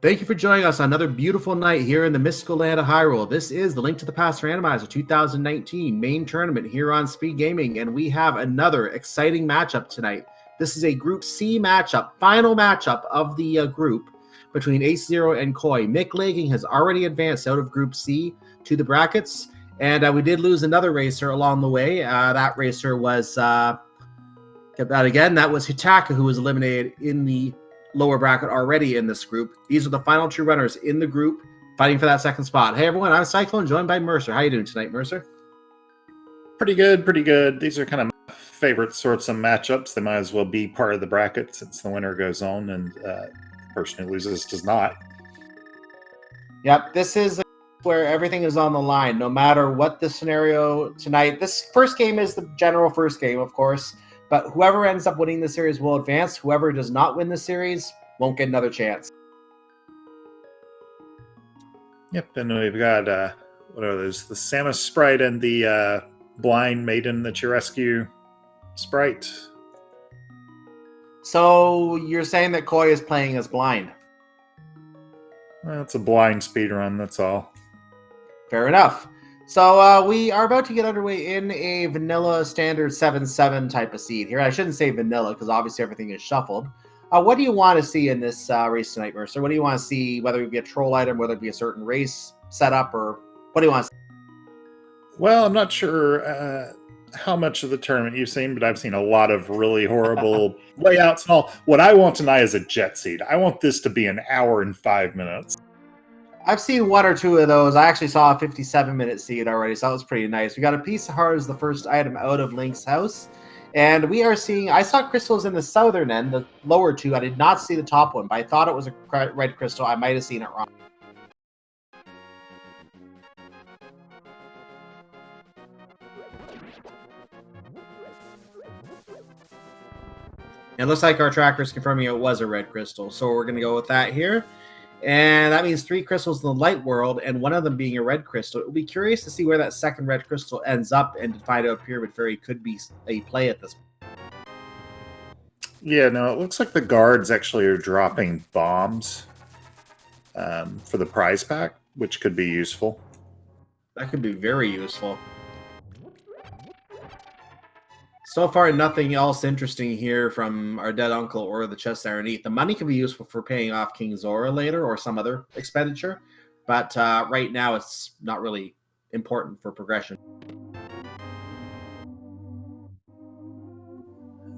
Thank you for joining us on another beautiful night here in the mystical land of Hyrule. This is the Link to the Past Randomizer 2019 main tournament here on Speed Gaming, and we have another exciting matchup tonight. This is a Group C matchup, final matchup of the group between AceZer and Koi. Mick Laking has already advanced out of Group C to the brackets, and we did lose another racer along the way. That racer was, get that again, that was Hitaka, who was eliminated in the lower bracket already in this group. These are the final two runners in the group fighting for that second spot. Hey everyone, I'm Cyclone, joined by Mercer. How you doing tonight, Mercer? Pretty good, pretty good. These are kind of my favorite sorts of matchups. They might as well be part of the bracket since the winner goes on and the person who loses does not. Yep, this is where everything is on the line, no matter what the scenario tonight. This first game is the general first game, of course, but whoever ends up winning the series will advance. Whoever does not win the series won't get another chance. Yep, and we've got, what are those? The Samus sprite and the blind maiden that you rescue sprite. So you're saying that Koi is playing as blind? Well, it's a blind speedrun, that's all. Fair enough. So we are about to get underway in a vanilla standard 7-7 type of seed here. I shouldn't say vanilla because obviously everything is shuffled. What do you want to see in this race tonight, Mercer? What do you want to see, whether it be a troll item, whether it be a certain race setup, or what do you want to see? Well, I'm not sure how much of the tournament you've seen, but I've seen a lot of really horrible layouts and all. What I want tonight is a jet seed. I want this to be an hour and 5 minutes. I've seen one or two of those. I actually saw a 57-minute seed already, so that was pretty nice. We got a piece of heart as the first item out of Link's house. And we are seeing, I saw crystals in the southern end, the lower two. I did not see the top one, but I thought it was a red crystal. I might have seen it wrong. It looks like our tracker is confirming it was a red crystal, so we're going to go with that here. And that means 3 crystals in the light world, and one of them being a red crystal. It will be curious to see where that second red crystal ends up, and to find out Pyramid Fairy could be a play at this point. Yeah, no, it looks like the guards actually are dropping bombs for the prize pack, which could be useful. That could be very useful. So far, nothing else interesting here from our dead uncle or the chest underneath. The money can be useful for paying off King Zora later or some other expenditure, but right now it's not really important for progression.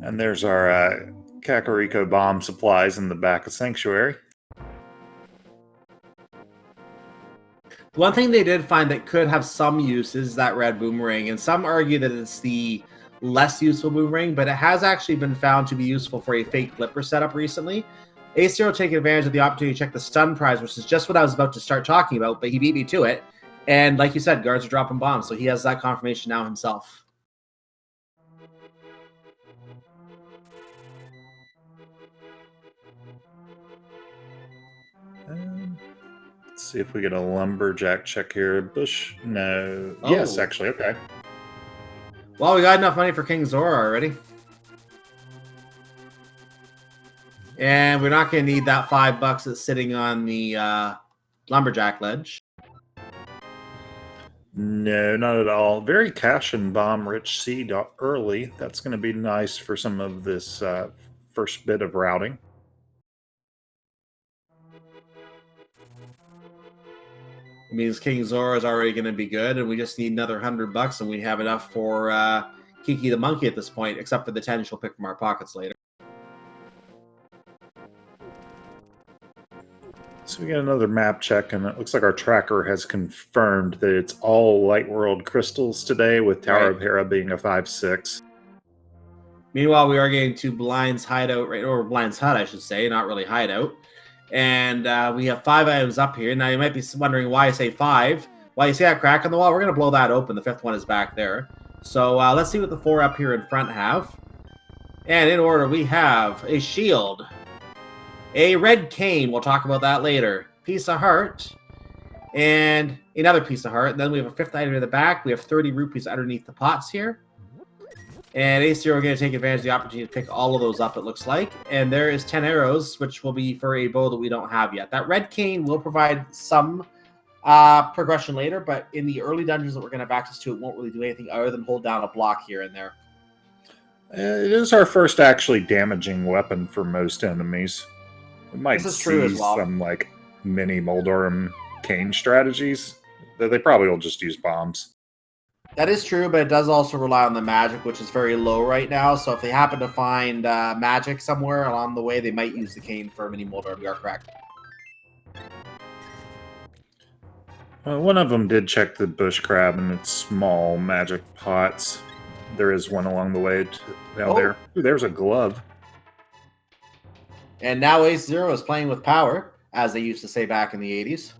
And there's our Kakariko bomb supplies in the back of Sanctuary. One thing they did find that could have some use is that red boomerang, and some argue that it's the less useful boomerang, but it has actually been found to be useful for a fake flipper setup recently. AceZer taking advantage of the opportunity to check the stun prize, which is just what I was about to start talking about, but he beat me to it. And like you said, guards are dropping bombs, so he has that confirmation now himself. Let's see if we get a lumberjack check here. Bush? No. Oh. Yes, actually, okay. Well, we got enough money for King Zora already. And we're not going to need that $5 that's sitting on the lumberjack ledge. No, not at all. Very cash and bomb rich seed early. That's going to be nice for some of this first bit of routing. It means King Zora is already going to be good, and we just need another $100, and we have enough for Kiki the Monkey at this point, except for the 10 she'll pick from our pockets later. So we get another map check, and it looks like our tracker has confirmed that it's all Light World crystals today, with Tower of Hera being a 5/6. Meanwhile, we are getting to Blind's hideout, or Blind's hut, I should say, not really hideout. And we have 5 items up here. Now, you might be wondering why I say 5. Well, you see that crack in the wall? We're going to blow that open. The 5th one is back there. So let's see what the 4 up here in front have. And in order, we have a shield, a red cane. We'll talk about that later. Piece of heart, and another piece of heart. And then we have a 5th item in the back. We have 30 rupees underneath the pots here. And AceZer going to take advantage of the opportunity to pick all of those up, it looks like. And there is 10 arrows, which will be for a bow that we don't have yet. That red cane will provide some progression later, but in the early dungeons that we're going to have access to, it won't really do anything other than hold down a block here and there. It is our first actually damaging weapon for most enemies. We might This is true as see well. some like mini Moldorum cane strategies. They probably will just use bombs. That is true, but it does also rely on the magic, which is very low right now. So if they happen to find magic somewhere along the way, they might use the cane for mini Moldor. You are correct. One of them did check the bush crab and its small magic pots. There is one along the way down there. Ooh, there's a glove. And now AceZer is playing with power, as they used to say back in the 80s.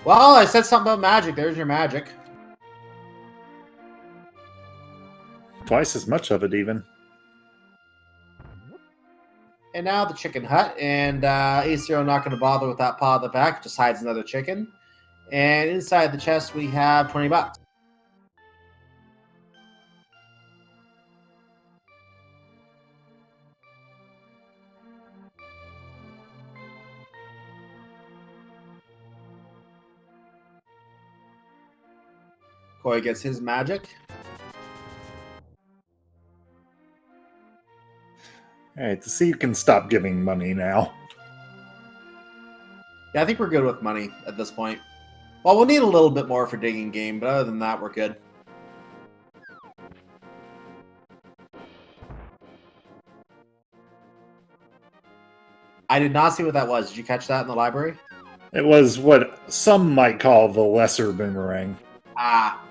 Well, I said something about magic. There's your magic. Twice as much of it, even. And now the chicken hut. And AceZer not going to bother with that pot at the back. Just hides another chicken. And inside the chest, we have 20 bucks. Koi gets his magic. Alright, to see you can stop giving money now. Yeah, I think we're good with money at this point. Well, we'll need a little bit more for digging game, but other than that, we're good. I did not see what that was. Did you catch that in the library? It was what some might call the lesser boomerang. Ah.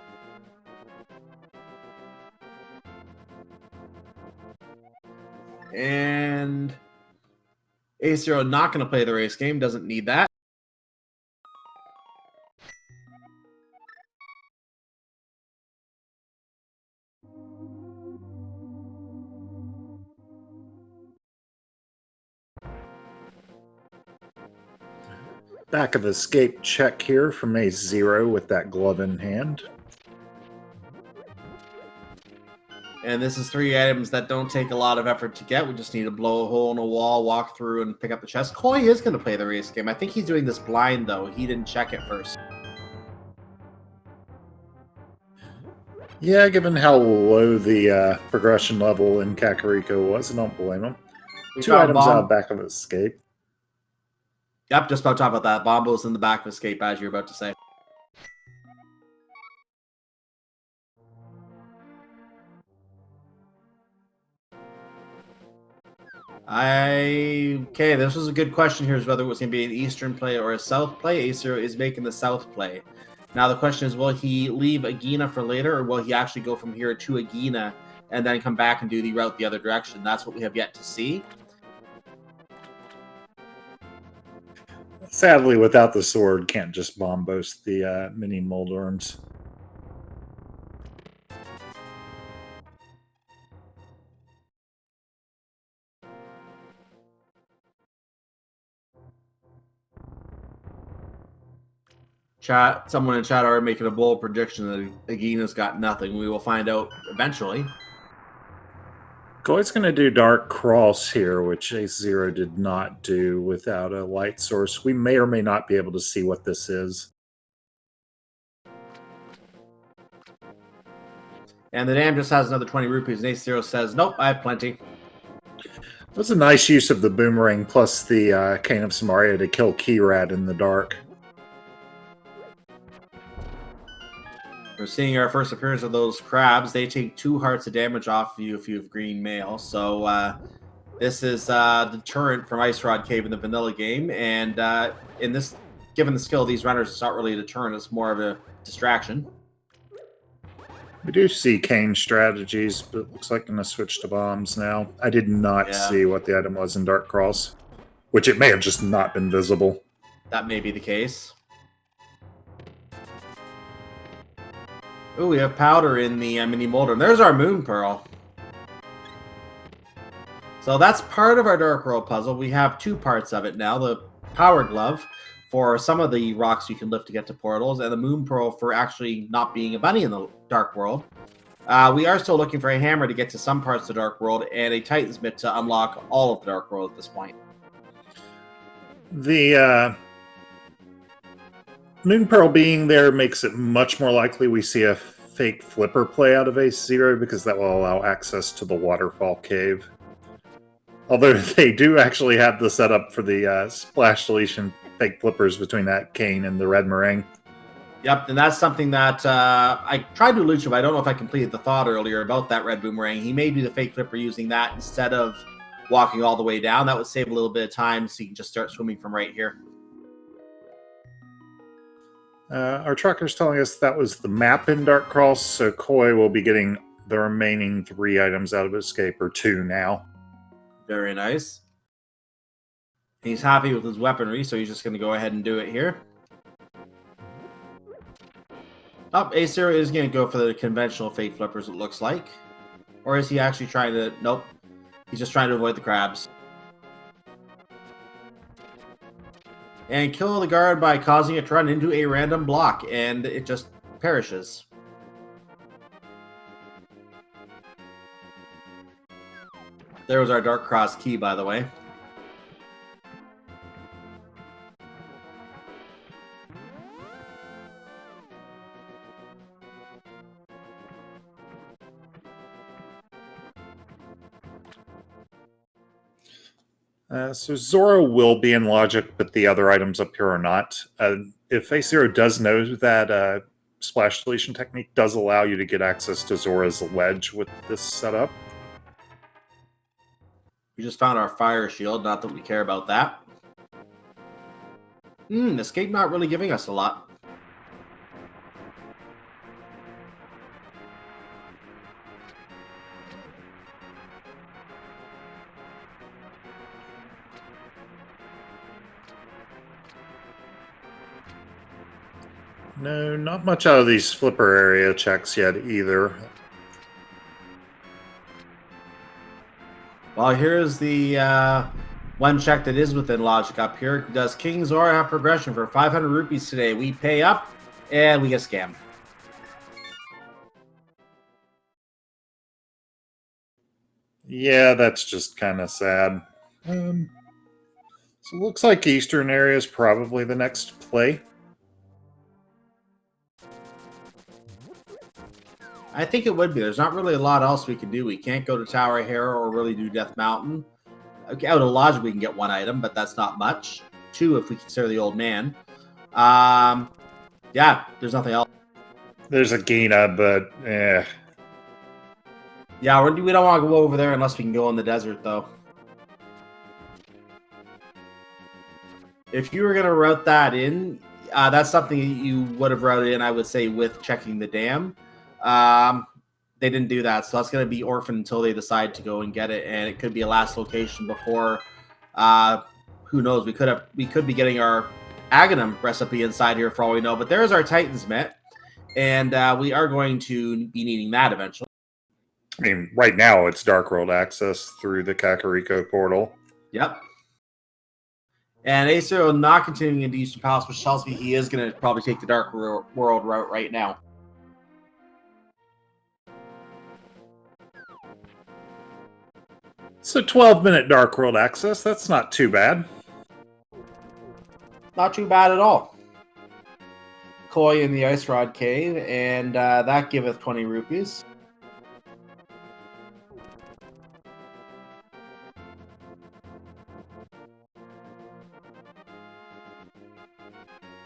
And AceZer not going to play the race game. Doesn't need that. Back of escape check here from AceZer with that glove in hand. And this is 3 items that don't take a lot of effort to get. We just need to blow a hole in a wall, walk through, and pick up the chest. Koi is going to play the race game. I think he's doing this blind, though. He didn't check it first. Yeah, given how low the progression level in Kakariko was, I don't blame him. We 2 found items Bomb. out back of escape. Yep, just about to talk about that. Bombo's in the back of escape, as you're about to say. Okay, this was a good question here, is whether it was going to be an Eastern play or a South play. AceZer is making the South play. Now the question is, will he leave Agina for later, or will he actually go from here to Agina and then come back and do the route the other direction? That's what we have yet to see. Sadly, without the sword, can't just bomb boast the mini Moldorms. Chat, someone in chat are making a bold prediction that Agina's got nothing. We will find out eventually. Koi's going to do Dark Cross here, which AceZer did not do without a light source. We may or may not be able to see what this is. And the dam just has another 20 rupees, and AceZer says, nope, I have plenty. That's a nice use of the boomerang plus the Cane of Samaria to kill Kirad in the dark. We're seeing our first appearance of those crabs. They take 2 hearts of damage off you if you have green mail. So this is deterrent from Ice Rod Cave in the vanilla game. And in this, given the skill of these runners, it's not really a deterrent. It's more of a distraction. We do see cane strategies, but it looks like I'm going to switch to bombs now. I did not see what the item was in Dark Cross, which it may have just not been visible. That may be the case. Ooh, we have powder in the mini Moldorm. There's our Moon Pearl. So that's part of our Dark World puzzle. We have 2 parts of it now. The Power Glove for some of the rocks you can lift to get to portals, and the Moon Pearl for actually not being a bunny in the Dark World. We are still looking for a hammer to get to some parts of the Dark World, and a Titan's Mitt to unlock all of the Dark World at this point. The Moon Pearl being there makes it much more likely we see a fake flipper play out of AceZer, because that will allow access to the waterfall cave. Although they do actually have the setup for the splash deletion fake flippers between that cane and the red meringue. Yep, and that's something that I tried to allude to, but I don't know if I completed the thought earlier about that red boomerang. He may do the fake flipper using that instead of walking all the way down. That would save a little bit of time, so you can just start swimming from right here. Our trucker's telling us that was the map in Dark Cross, so Koi will be getting the remaining 3 items out of Escape, or 2 now. Very nice. He's happy with his weaponry, so he's just going to go ahead and do it here. Oh, AceZer is going to go for the conventional fake flippers, it looks like. Or is he actually trying to... Nope. He's just trying to avoid the crabs. And kill the guard by causing it to run into a random block, and it just perishes. There was our Dark Cross key, by the way. So Zora will be in Logic, but the other items up here are not. If AceZer does know that splash deletion technique does allow you to get access to Zora's ledge with this setup. We just found our fire shield, not that we care about that. Escape not really giving us a lot. No, not much out of these flipper area checks yet either. Well, here's the one check that is within logic up here. Does King Zora have progression for 500 rupees today? We pay up, and we get scammed. Yeah, that's just kind of sad. So it looks like Eastern area is probably the next play. I think it would be. There's not really a lot else we can do. We can't go to Tower Hare or really do Death Mountain. Okay, out of logic, we can get 1 item, but that's not much. 2 if we consider the old man. Yeah, there's nothing else. There's a Gina, but Yeah, we don't want to go over there unless we can go in the desert, though. If you were going to route that in, that's something you would have routed in, I would say, with checking the dam. They didn't do that, so that's going to be orphaned until they decide to go and get it, and it could be a last location before, who knows, we could be getting our Aghanim recipe inside here for all we know, but there's our Titan's Mitt, and we are going to be needing that eventually. I mean, right now it's Dark World access through the Kakariko portal. Yep. And AceZer not continuing into Eastern Palace, which tells me he is going to probably take the Dark World route right now. So 12-minute Dark World access, that's not too bad. Not too bad at all. Koi in the Ice Rod Cave, and that giveth 20 rupees.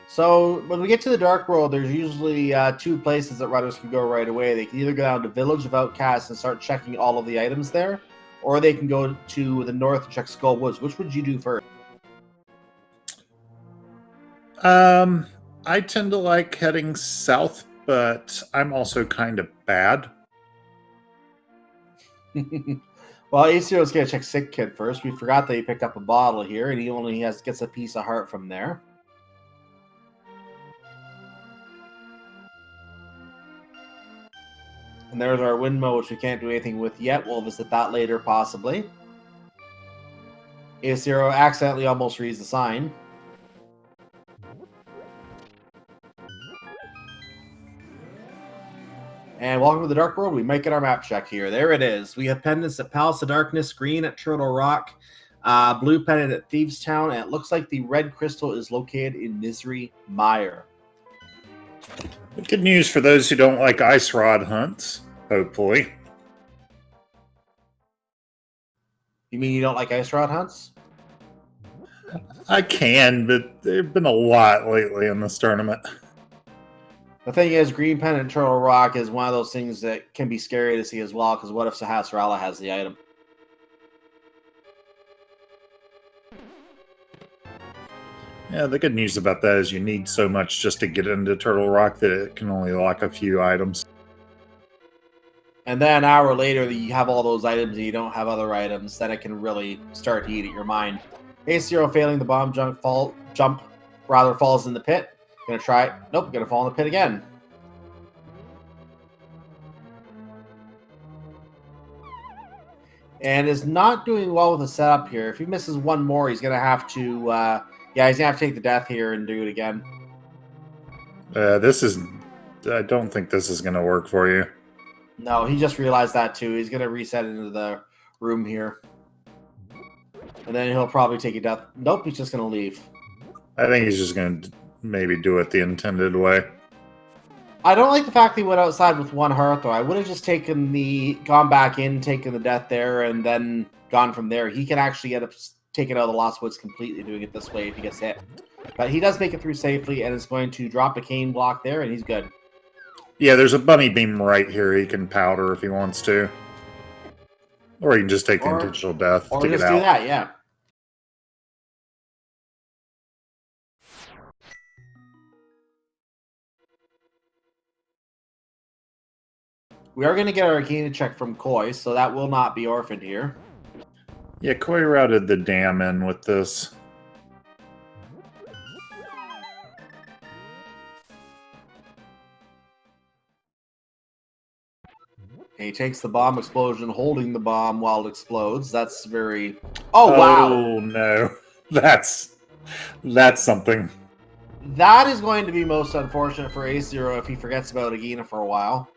So when we get to the Dark World, there's usually 2 places that runners can go right away. They can either go down to Village of Outcasts and start checking all of the items there, or they can go to the north and check Skull Woods. Which would you do first? I tend to like heading south, but I'm also kind of bad. Well, AceZer is going to check Sick Kid first. We forgot that he picked up a bottle here, and he only gets a piece of heart from there. And there's our Windmill, which we can't do anything with yet. We'll visit that later, possibly. AceZer accidentally almost reads the sign. welcome to the Dark World. We might get our map check here. There it is. We have pendants at Palace of Darkness, green at Turtle Rock, blue pendant at Thieves Town, and it looks like the red crystal is located in Misery Mire. Good news for those who don't like ice rod hunts, hopefully. You mean you don't like ice rod hunts? I can, but there have been a lot lately in this tournament. The thing is, green pendant at Turtle Rock is one of those things that can be scary to see as well, because what if Sahasrara has the item? Yeah, the good news about that is you need so much just to get into Turtle Rock that it can only lock a few items. And then an hour later, you have all those items and you don't have other items, then it can really start to eat at your mind. AceZero failing the bomb jump falls in the pit. Gonna try it. Nope, gonna fall in the pit again. And is not doing well with the setup here. If he misses one more, he's gonna have to he's gonna have to take the death here and do it again. I don't think this is gonna work for you. No, he just realized that too. He's gonna reset into the room here. And then he'll probably take a death. Nope, he's just gonna leave. I think he's just gonna maybe do it the intended way. I don't like the fact that he went outside with one heart, though. I would have just gone back in, taken the death there, and then gone from there. He can actually end up taking out the Lost Woods completely doing it this way if he gets hit. But he does make it through safely and is going to drop a cane block there, and he's good. Yeah, there's a bunny beam right here he can powder if he wants to. Or he can just take the intentional death to get out. Or just do that, yeah. We are going to get our Arcana check from Koi, so that will not be orphaned here. Yeah, Koi routed the dam in with this. He takes the bomb explosion, holding the bomb while it explodes. That's very... Oh, wow! Oh, no. That's something. That is going to be most unfortunate for AceZero if he forgets about Agina for a while.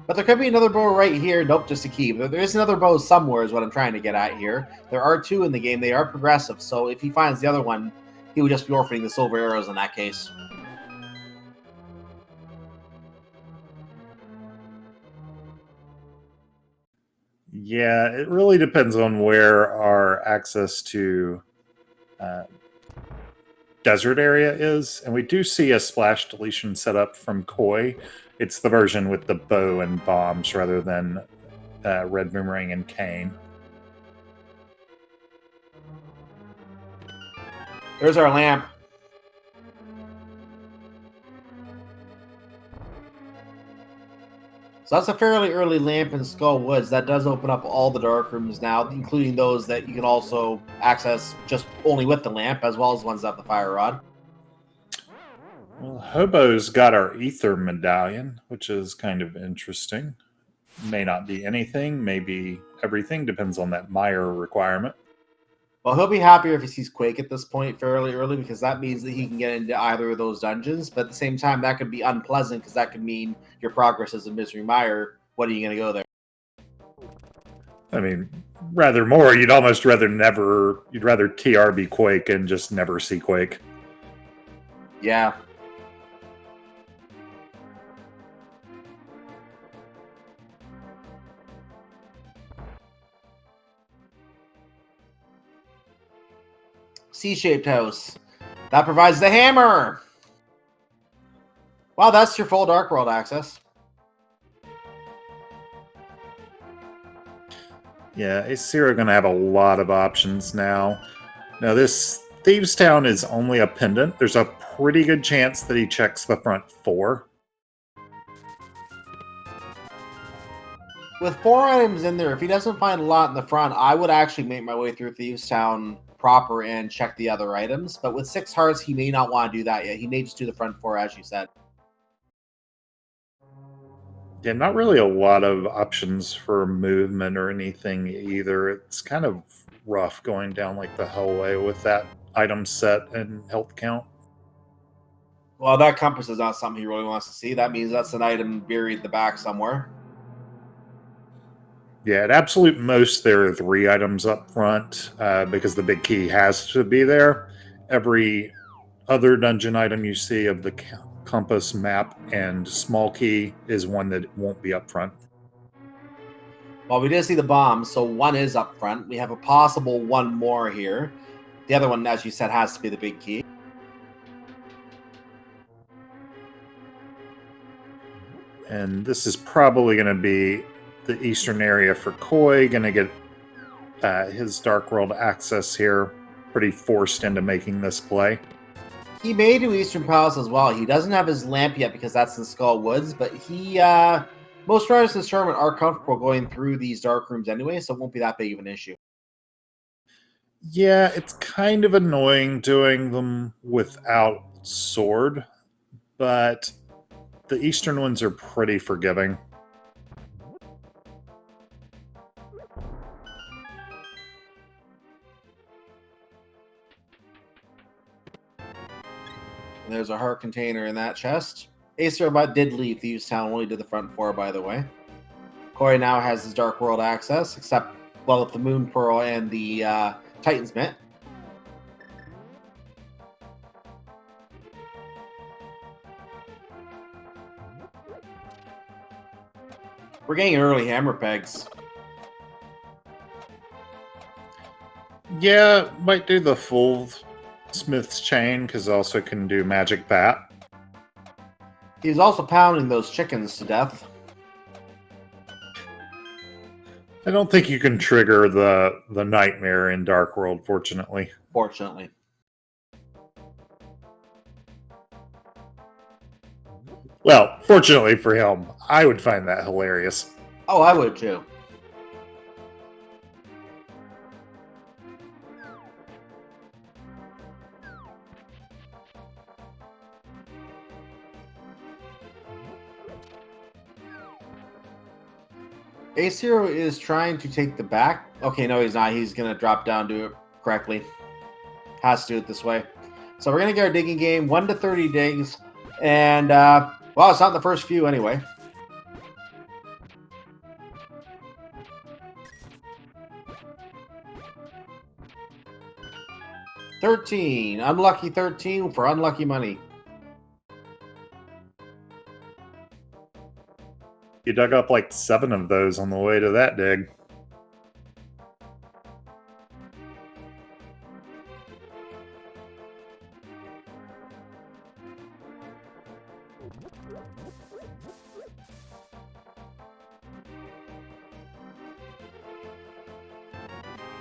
But there could be another bow right here. Nope, just a key. But there is another bow somewhere is what I'm trying to get at here. There are two in the game. They are progressive. So if he finds the other one, he would just be orphaning the silver arrows in that case. Yeah, it really depends on where our access to desert area is. And we do see a splash deletion set up from Koi. It's the version with the bow and bombs rather than red boomerang and cane. There's our lamp. So that's a fairly early lamp in Skull Woods. That does open up all the dark rooms now, including those that you can also access just only with the lamp, as well as ones that have the fire rod. Well, Hobo's got our ether medallion, which is kind of interesting. May not be anything, maybe everything, depends on that Mire requirement. Well, he'll be happier if he sees Quake at this point fairly early, because that means that he can get into either of those dungeons. But at the same time, that could be unpleasant, because that could mean your progress as a Misery Mire. What are you going to go there? I mean, rather more, you'd almost rather you'd rather TRB Quake and just never see Quake. Yeah. C-shaped house. That provides the hammer. Wow, that's your full Dark World access. Yeah, AceZero going to have a lot of options now. Now, this Thieves Town is only a pendant. There's a pretty good chance that he checks the front 4. With 4 items in there, if he doesn't find a lot in the front, I would actually make my way through Thieves Town proper and check the other items. But with 6 hearts, he may not want to do that yet. He may just do the front 4, as you said. Yeah, not really a lot of options for movement or anything either. It's kind of rough going down like the hallway with that item set and health count. Well, that compass is not something he really wants to see. That means that's an item buried in the back somewhere. Yeah, at absolute most, there are 3 items up front because the big key has to be there. Every other dungeon item you see of the compass, map, and small key is one that won't be up front. Well, we did see the bombs, so one is up front. We have a possible one more here. The other one, as you said, has to be the big key. And this is probably going to be the eastern area for Koi. Going to get his Dark World access here. Pretty forced into making this play. He may do Eastern Palace as well. He doesn't have his lamp yet because that's in Skull Woods, but he most riders in this tournament are comfortable going through these dark rooms anyway, so it won't be that big of an issue. Yeah, it's kind of annoying doing them without sword, but the eastern ones are pretty forgiving. There's a heart container in that chest. AceZer0187 did leave Thieves Town, only did the front 4, by the way. Corey now has his Dark World access, except, well, with the Moon Pearl and the Titan's Mint. We're getting early hammer pegs. Yeah, might do the full Smith's Chain, because also can do Magic Bat. He's also pounding those chickens to death. I don't think you can trigger the Nightmare in Dark World, fortunately. Fortunately. Well, fortunately for him, I would find that hilarious. Oh, I would too. AceZero is trying to take the back. Okay, no, he's not. He's going to drop down, do it correctly. Has to do it this way. So we're going to get our digging game, 1 to 30 digs. And, well, it's not the first few anyway. $13. Unlucky 13 for unlucky money. You dug up like 7 of those on the way to that dig.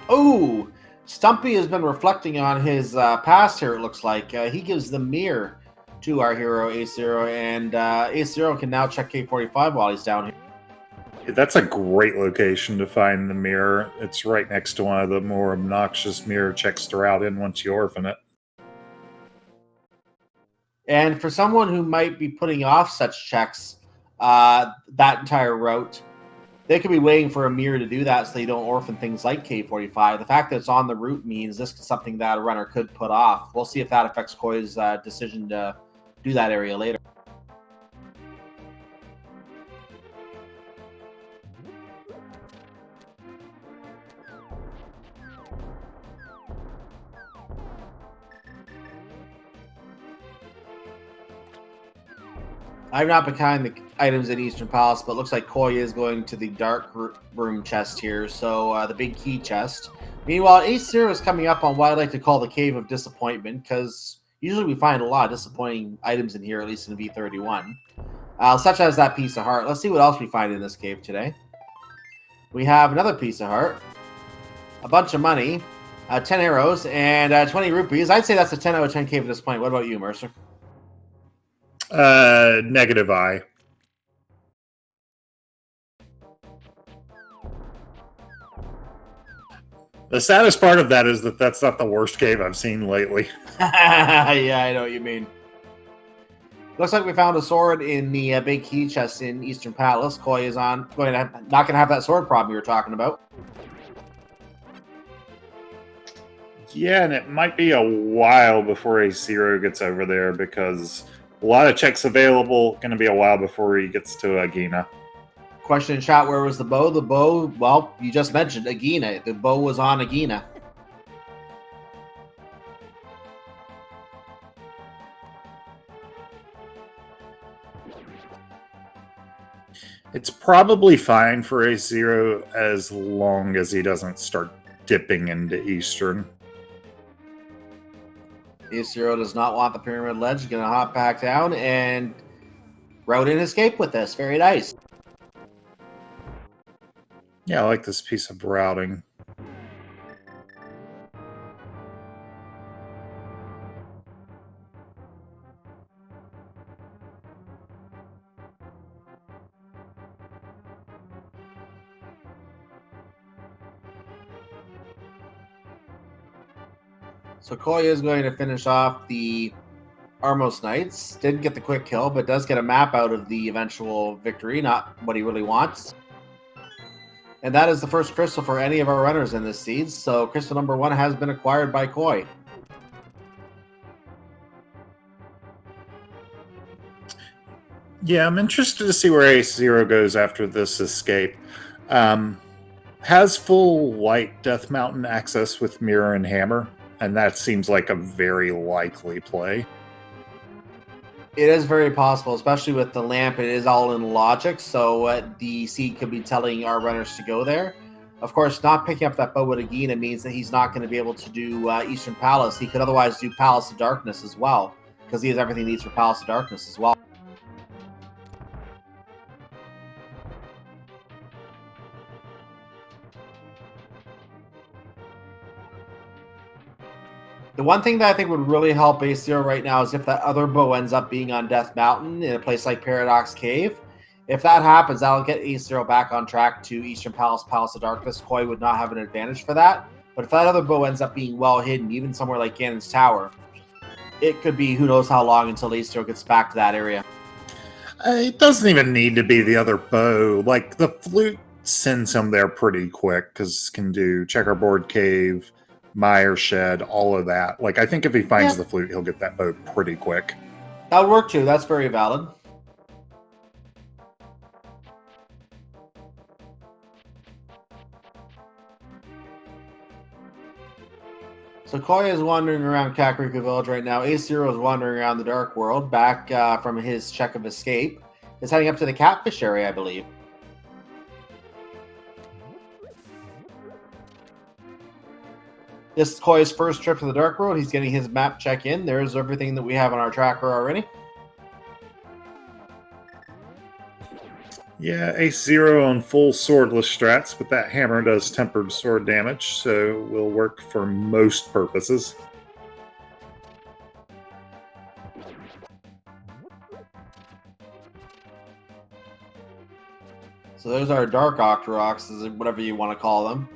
Oh, Stumpy has been reflecting on his past here, it looks like. He gives the mirror to our hero, AceZero, and AceZero can now check K45 while he's down here. That's a great location to find the mirror. It's right next to one of the more obnoxious mirror checks to route in once you orphan it. And for someone who might be putting off such checks, that entire route, they could be waiting for a mirror to do that so they don't orphan things like K45. The fact that it's on the route means this is something that a runner could put off. We'll see if that affects Koi's decision to do that area later. I've not been counting the items in Eastern Palace, but it looks like Koi is going to the dark room chest here, so the big key chest. Meanwhile, AceZero is coming up on what I like to call the Cave of Disappointment, because usually we find a lot of disappointing items in here, at least in V31, such as that piece of heart. Let's see what else we find in this cave today. We have another piece of heart, a bunch of money, 10 arrows, and 20 rupees. I'd say that's a 10 out of 10 Cave of Disappointment. What about you, Mercer? Negative I. The saddest part of that is that that's not the worst cave I've seen lately. Yeah, I know what you mean. Looks like we found a sword in the big key chest in Eastern Palace. Koi is not going to have that sword problem you were talking about. Yeah, and it might be a while before AceZero gets over there because a lot of checks available. Going to be a while before he gets to Agina. Question in chat, where was the bow? The bow, well, you just mentioned Agina. The bow was on Agina. It's probably fine for AceZero as long as he doesn't start dipping into Eastern. AceZero does not want the pyramid ledge. He's going to hop back down and route and escape with this. Very nice. Yeah, I like this piece of routing. So Koya is going to finish off the Armos Knights. Didn't get the quick kill, but does get a map out of the eventual victory. Not what he really wants. And that is the first crystal for any of our runners in this seed. So crystal number 1 has been acquired by Koi. Yeah, I'm interested to see where AceZero goes after this escape. Has full white Death Mountain access with Mirror and Hammer, and that seems like a very likely play. It is very possible, especially with the lamp. It is all in logic, so the seed could be telling our runners to go there. Of course, not picking up that bow with Agina means that he's not going to be able to do Eastern Palace. He could otherwise do Palace of Darkness as well, because he has everything he needs for Palace of Darkness as well. The one thing that I think would really help AceZero right now is if that other bow ends up being on Death Mountain in a place like Paradox Cave. If that happens, that'll get AceZero back on track to Eastern Palace, Palace of Darkness. Koi would not have an advantage for that. But if that other bow ends up being well hidden, even somewhere like Ganon's Tower, it could be who knows how long until AceZero gets back to that area. It doesn't even need to be the other bow. Like, the flute sends him there pretty quick, because it can do Checkerboard Cave, Mire Shed, all of that. Like, I think if he finds the flute, he'll get that bow pretty quick. That would work too. That's very valid. So Koya is wandering around Kakariko Village right now. AceZero is wandering around the Dark World, back from his check of escape. Is heading up to the Catfish area, I believe. This is Koya's first trip to the Dark World. He's getting his map check in. There's everything that we have on our tracker already. Yeah, AceZero on full swordless strats, but that hammer does tempered sword damage, so will work for most purposes. So there's our Dark Octoroks, whatever you want to call them.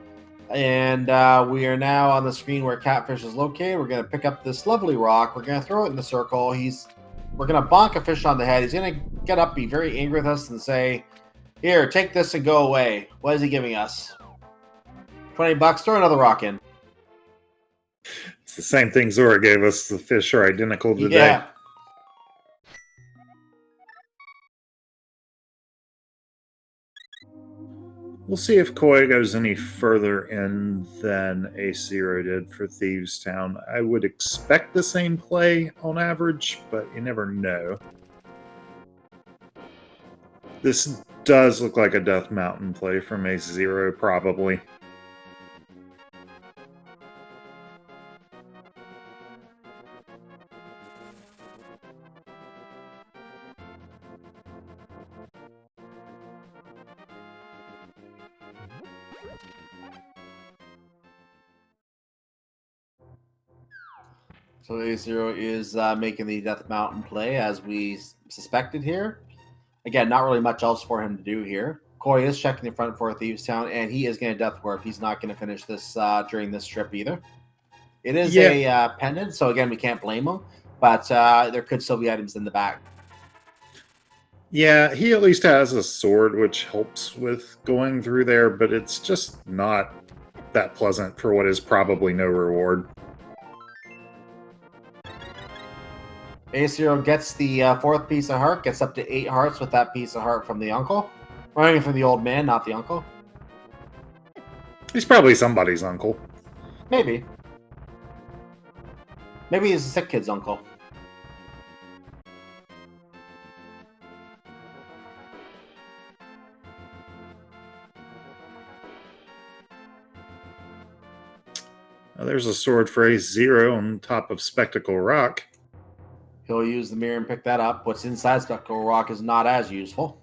And we are now on the screen where Catfish is located. We're going to pick up this lovely rock. We're going to throw it in the circle. We're going to bonk a fish on the head. He's going to get up, be very angry with us, and say, "Here, take this and go away." What is he giving us? $20. Throw another rock in. It's the same thing Zora gave us. The fish are identical today. Yeah. We'll see if Koi goes any further in than AceZero did for Thieves Town. I would expect the same play on average, but you never know. This does look like a Death Mountain play from AceZero, probably. So AceZero is making the Death Mountain play as we suspected here. Again, not really much else for him to do here. Koi is checking the front for Thieves Town, and he is going to Death Warp. He's not going to finish this during this trip either. It is a pendant, so again, we can't blame him, but there could still be items in the back. Yeah, he at least has a sword, which helps with going through there, but it's just not that pleasant for what is probably no reward. AceZero gets the fourth piece of heart, gets up to 8 hearts with that piece of heart from the uncle. Running for the old man, not the uncle. He's probably somebody's uncle. Maybe. Maybe he's a sick kid's uncle. There's a sword for AceZer on top of Spectacle Rock. He'll use the mirror and pick that up. What's inside Spectacle Rock is not as useful.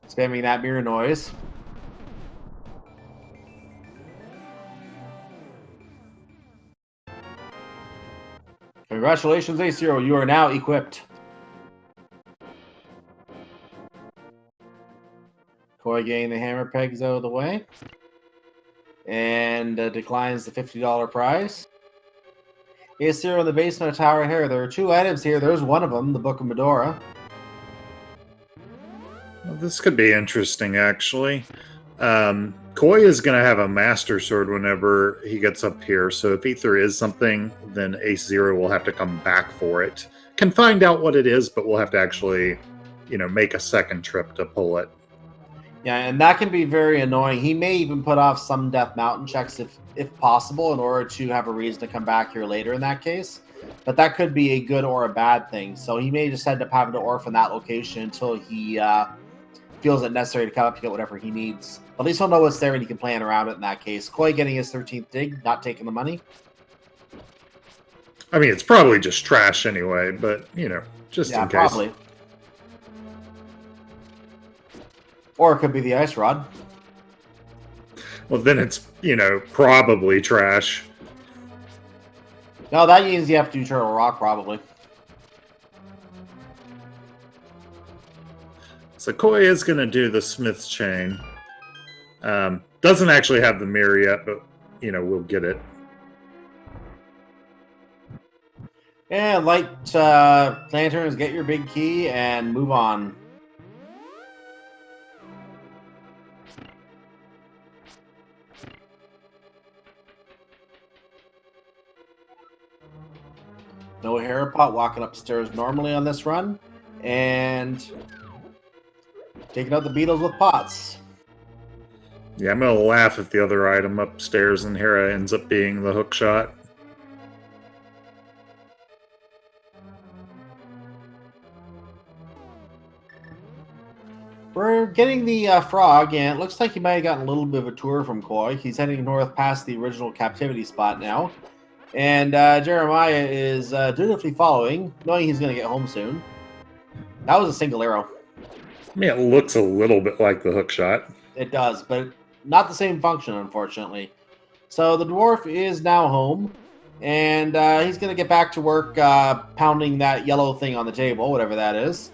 Spamming that mirror noise. Congratulations, AceZer. You are now equipped. Koi getting the hammer pegs out of the way. And declines the $50 prize. AceZer in the basement of Tower Hair. There are 2 items here. There's one of them, the Book of Medora. Well, this could be interesting, actually. Koi is going to have a Master Sword whenever he gets up here, so if Ether is something, then AceZer will have to come back for it. Can find out what it is, but we'll have to actually, make a second trip to pull it. Yeah, and that can be very annoying. He may even put off some Death Mountain checks if possible in order to have a reason to come back here later in that case. But that could be a good or a bad thing. So he may just end up having to orphan that location until he feels it necessary to come up to get whatever he needs. At least he'll know what's there and he can plan around it in that case. Koi getting his 13th dig, not taking the money. I mean, it's probably just trash anyway, but, just in case. Probably. Or it could be the ice rod. Well, then it's, probably trash. No, that means you have to do Turtle Rock, probably. So Koi is going to do the Smith's Chain. Doesn't actually have the mirror yet, but, we'll get it. And light lanterns, get your big key, and move on. No Harrowpot walking upstairs normally on this run. And taking out the Beatles with pots. Yeah, I'm going to laugh if the other item upstairs in Hera ends up being the hook shot. We're getting the frog, and it looks like he might have gotten a little bit of a tour from Koi. He's heading north past the original captivity spot now. And Jeremiah is dutifully following, knowing he's going to get home soon. That was a single arrow. I mean, it looks a little bit like the hook shot. It does, but not the same function, unfortunately. So the dwarf is now home, and he's going to get back to work pounding that yellow thing on the table, whatever that is.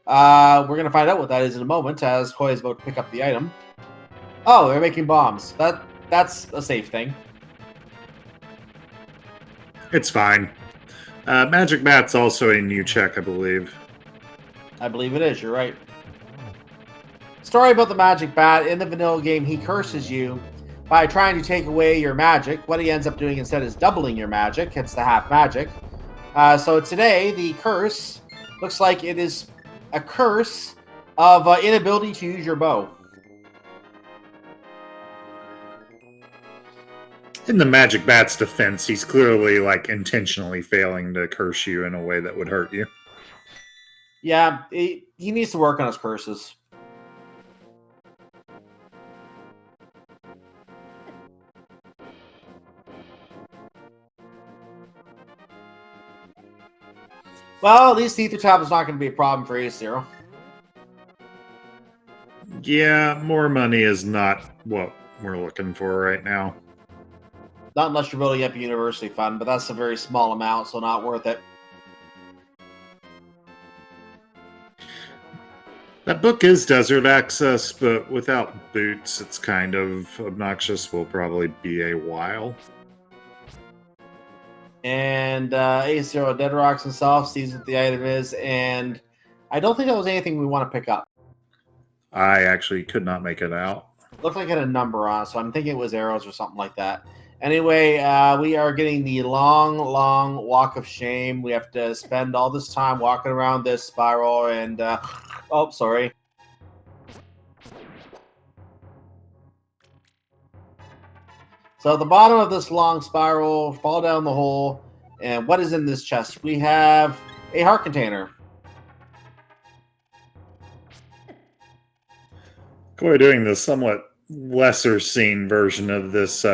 We're going to find out what that is in a moment, as Koi is about to pick up the item. Oh, they're making bombs. That's a safe thing. It's fine. Magic Bat's also a new check, I believe. I believe it is, you're right. Story about the Magic Bat. In the vanilla game, he curses you by trying to take away your magic. What he ends up doing instead is doubling your magic. It's the half magic. So today, the curse looks like it is a curse of inability to use your bow. In the Magic Bat's defense, he's clearly, intentionally failing to curse you in a way that would hurt you. Yeah, he needs to work on his curses. Well, at least the Ether Tap is not going to be a problem for AceZer. Yeah, more money is not what we're looking for right now. Not unless you're building up a university fund, but that's a very small amount, so not worth it. That book is desert access, but without boots, it's kind of obnoxious. Will probably be a while. And AceZer Dead Rocks himself sees what the item is, and I don't think that was anything we want to pick up. I actually could not make it out. Looked like it had a number on it, so I'm thinking it was arrows or something like that. Anyway, we are getting the long, long walk of shame. We have to spend all this time walking around this spiral and... oh, sorry. So at the bottom of this long spiral, fall down the hole, and what is in this chest? We have a heart container. We're doing the somewhat lesser seen version of this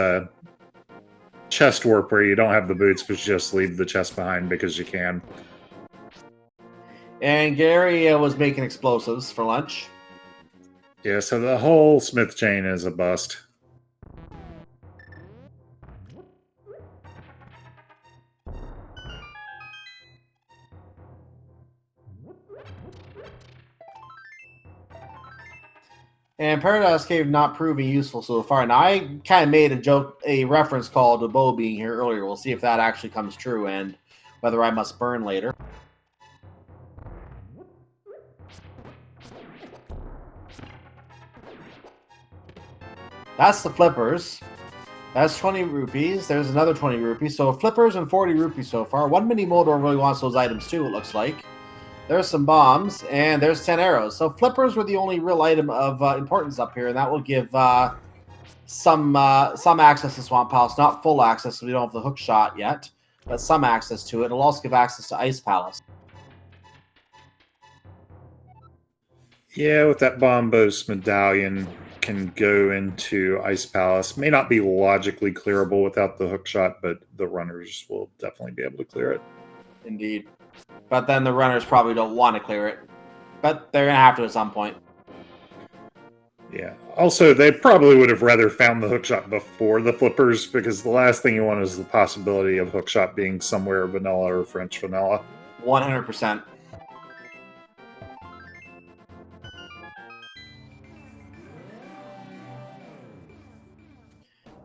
chest warp where you don't have the boots, but you just leave the chest behind because you can. And Gary was making explosives for lunch. Yeah, so the whole smith chain is a bust. And Paradise Cave not proving useful so far. Now, I kind of made a reference call to Bo being here earlier. We'll see if that actually comes true and whether I must burn later. That's the flippers. That's 20 rupees. There's another 20 rupees. So flippers and 40 rupees so far. One mini Moldor really wants those items too, it looks like. There's some bombs, and there's 10 arrows. So flippers were the only real item of importance up here, and that will give some access to Swamp Palace. Not full access, so we don't have the hook shot yet, but some access to it. It'll also give access to Ice Palace. Yeah, with that Bombos medallion, can go into Ice Palace. May not be logically clearable without the hook shot, but the runners will definitely be able to clear it. Indeed. But then the runners probably don't want to clear it. But they're going to have to at some point. Yeah. Also, they probably would have rather found the hookshot before the flippers, because the last thing you want is the possibility of hookshot being somewhere vanilla or French vanilla. 100%.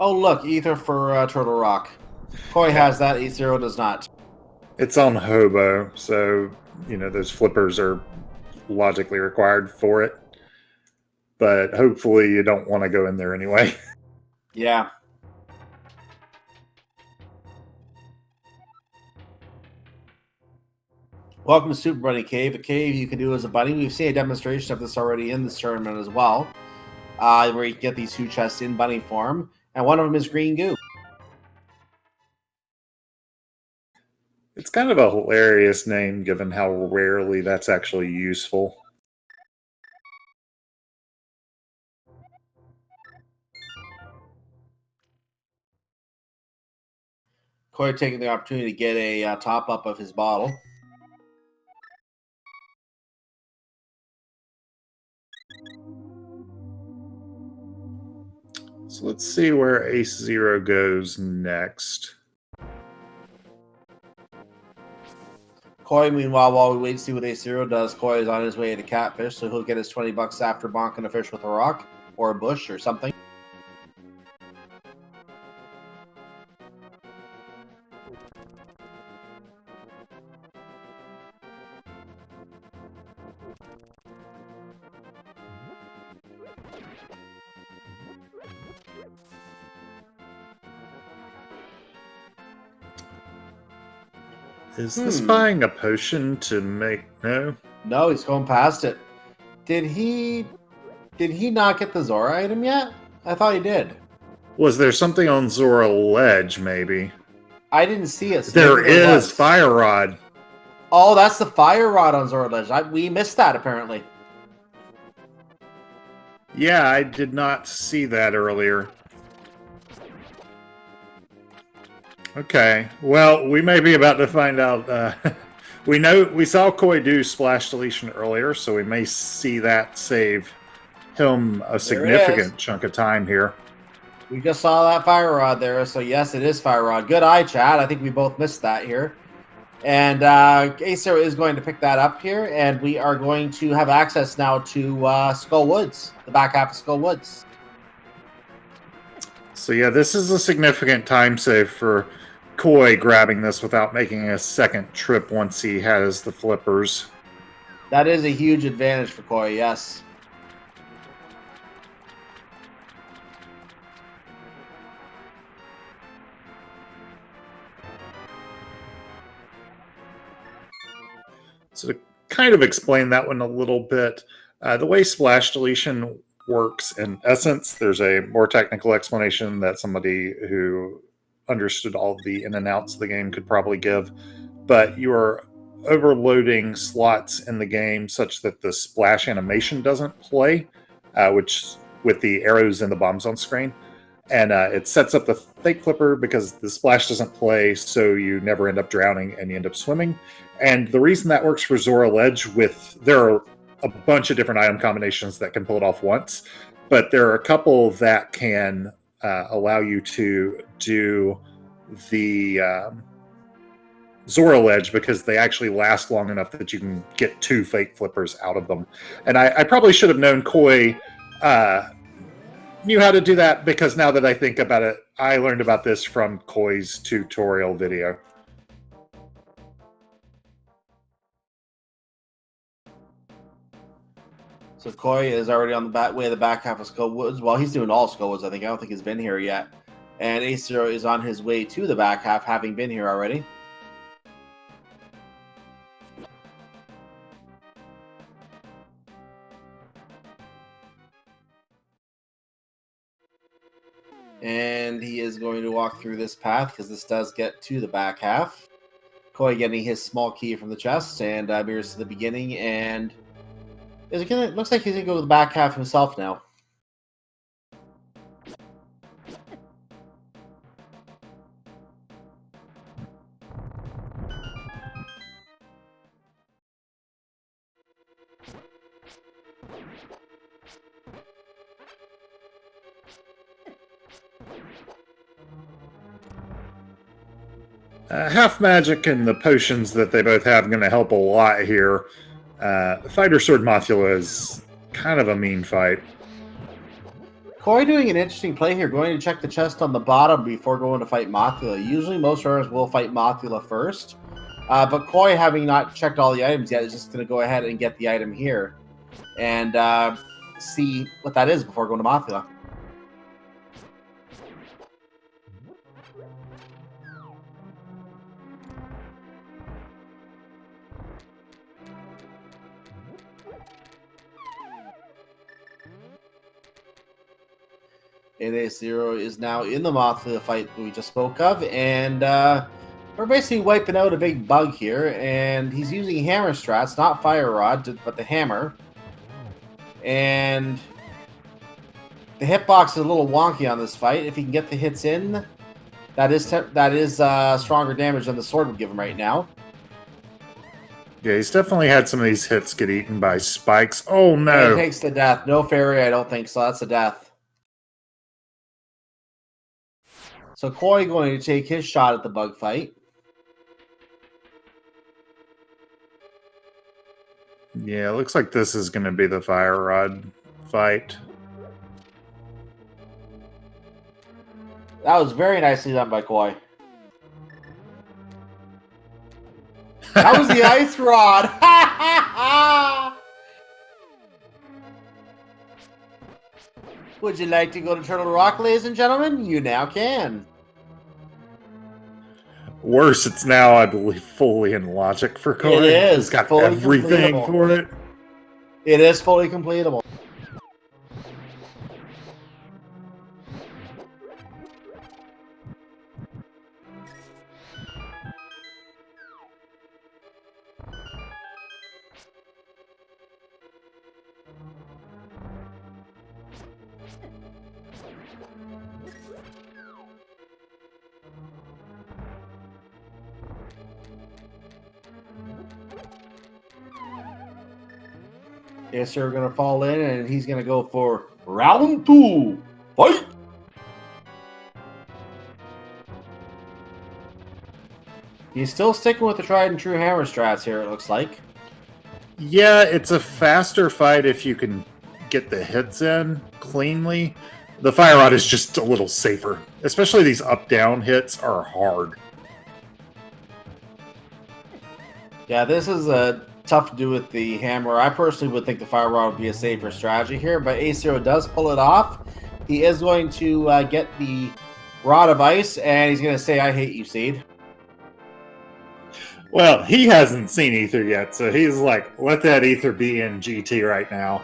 Oh, look, ether for Turtle Rock. Koi has that, AceZer does not. It's on Hobo, so, you know, those flippers are logically required for it. But hopefully you don't want to go in there anyway. Yeah. Welcome to Super Bunny Cave, a cave you can do as a bunny. We've seen a demonstration of this already in this tournament as well, where you can get these two chests in bunny form, and one of them is green goo. It's kind of a hilarious name given how rarely that's actually useful. Koi taking the opportunity to get a top up of his bottle. So let's see where AceZer goes next. Koi, meanwhile, while we wait to see what AceZer does, Koi is on his way to Catfish, so he'll get his 20 bucks after bonking a fish with a rock or a bush or something. Is this buying a potion to make... No? No, he's going past it. Did he not get the Zora item yet? I thought he did. Was there something on Zora Ledge, maybe? I didn't see it. So there is Fire Rod. Oh, that's the Fire Rod on Zora Ledge. We missed that, apparently. Yeah, I did not see that earlier. Okay, well, we may be about to find out. We saw Koi do Splash Deletion earlier, so we may see that save him a significant chunk of time here. We just saw that Fire Rod there, so yes, it is Fire Rod. Good eye, Chad. I think we both missed that here. And AceZer is going to pick that up here, and we are going to have access now to Skull Woods, the back half of Skull Woods. So yeah, this is a significant time save for Koi grabbing this without making a second trip once he has the flippers. That is a huge advantage for Koi, yes. So to kind of explain that one a little bit, the way splash deletion works in essence, there's a more technical explanation that somebody who understood all the in and outs of the game could probably give, but you are overloading slots in the game such that the splash animation doesn't play, which with the arrows and the bombs on screen. And it sets up the fake flipper because the splash doesn't play, so you never end up drowning and you end up swimming. And the reason that works for Zora Ledge, there are a bunch of different item combinations that can pull it off once, but there are a couple that can allow you to do the Zora Ledge because they actually last long enough that you can get 2 fake flippers out of them. And I probably should have known Koi knew how to do that, because now that I think about it, I learned about this from Koi's tutorial video. So Koi is already on the way of the back half of Skullwoods. Well, he's doing all Skullwoods, I think. I don't think he's been here yet. And AceZer is on his way to the back half, having been here already. And he is going to walk through this path because this does get to the back half. Koi getting his small key from the chest and mirrors to the beginning. And it looks like he's going to go to the back half himself now. Half magic and the potions that they both have are going to help a lot here. Fighter Sword Mothula is kind of a mean fight. Koi doing an interesting play here, going to check the chest on the bottom before going to fight Mothula. Usually most runners will fight Mothula first, but Koi, having not checked all the items yet, is just going to go ahead and get the item here and see what that is before going to Mothula. And AceZer is now in the Mothula fight we just spoke of, and we're basically wiping out a big bug here, and he's using hammer strats, not fire rod, but the hammer. And the hitbox is a little wonky on this fight. If he can get the hits in, that is stronger damage than the sword would give him right now. Yeah, he's definitely had some of these hits get eaten by spikes. Oh no! And it takes the death. No fairy, I don't think so. That's a death. So Koi going to take his shot at the bug fight. Yeah, it looks like this is going to be the fire rod fight. That was very nicely done by Koi. That was the ice rod. Would you like to go to Turtle Rock, ladies and gentlemen? You now can. Worse, it's now, I believe, fully in logic for Koi. It is. It's got fully everything completable. for it. It is fully completable. AceZer going to fall in, and he's going to go for round 2. Fight! He's still sticking with the tried and true hammer strats here, it looks like. Yeah, it's a faster fight if you can get the hits in cleanly. The fire rod is just a little safer. Especially these up-down hits are hard. Yeah, this is tough to do with the hammer. I personally would think the fire rod would be a safer strategy here, but AceZer does pull it off. He is going to get the rod of ice, and he's going to say, "I hate you, Seed." Well, he hasn't seen Ether yet, so he's like, let that Ether be in GT right now.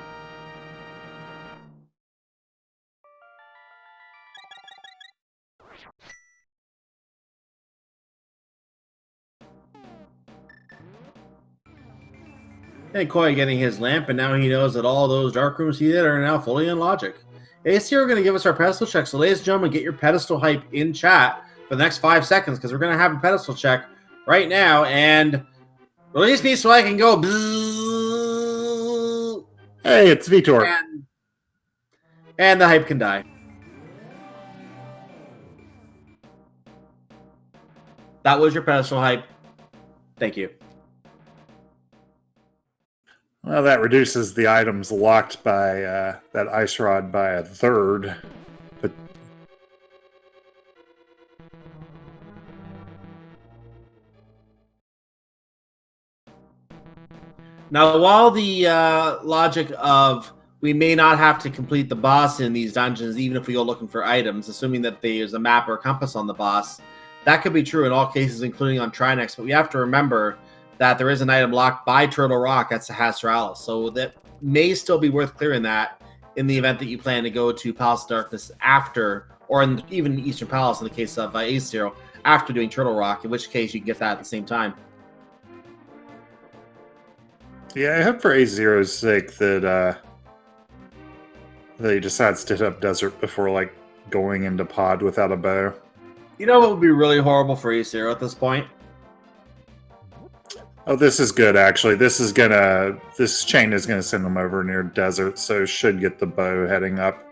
And Koi getting his lamp, and now he knows that all those dark rooms he did are now fully in logic. AceZer going to give us our pedestal check. So, ladies and gentlemen, get your pedestal hype in chat for the next 5 seconds because we're going to have a pedestal check right now. And release me so I can go. Bzzz, Hey, it's Vitor. and the hype can die. That was your pedestal hype. Thank you. Well, that reduces the items locked by that ice rod by a third. But now, while the logic of we may not have to complete the boss in these dungeons, even if we go looking for items, assuming that there's a map or a compass on the boss, that could be true in all cases, including on Trinex. But we have to remember that there is an item locked by Turtle Rock at Sahasralis. So that may still be worth clearing that in the event that you plan to go to Palace of Darkness after, or even Eastern Palace in the case of AceZer, after doing Turtle Rock, in which case you can get that at the same time. yeah, I hope for AceZer's sake that he decides to hit up Desert before like going into Pod without a bow. You know what would be really horrible for AceZer at this point? Oh, this is good, actually. This chain is gonna send him over near Desert, so should get the bow heading up.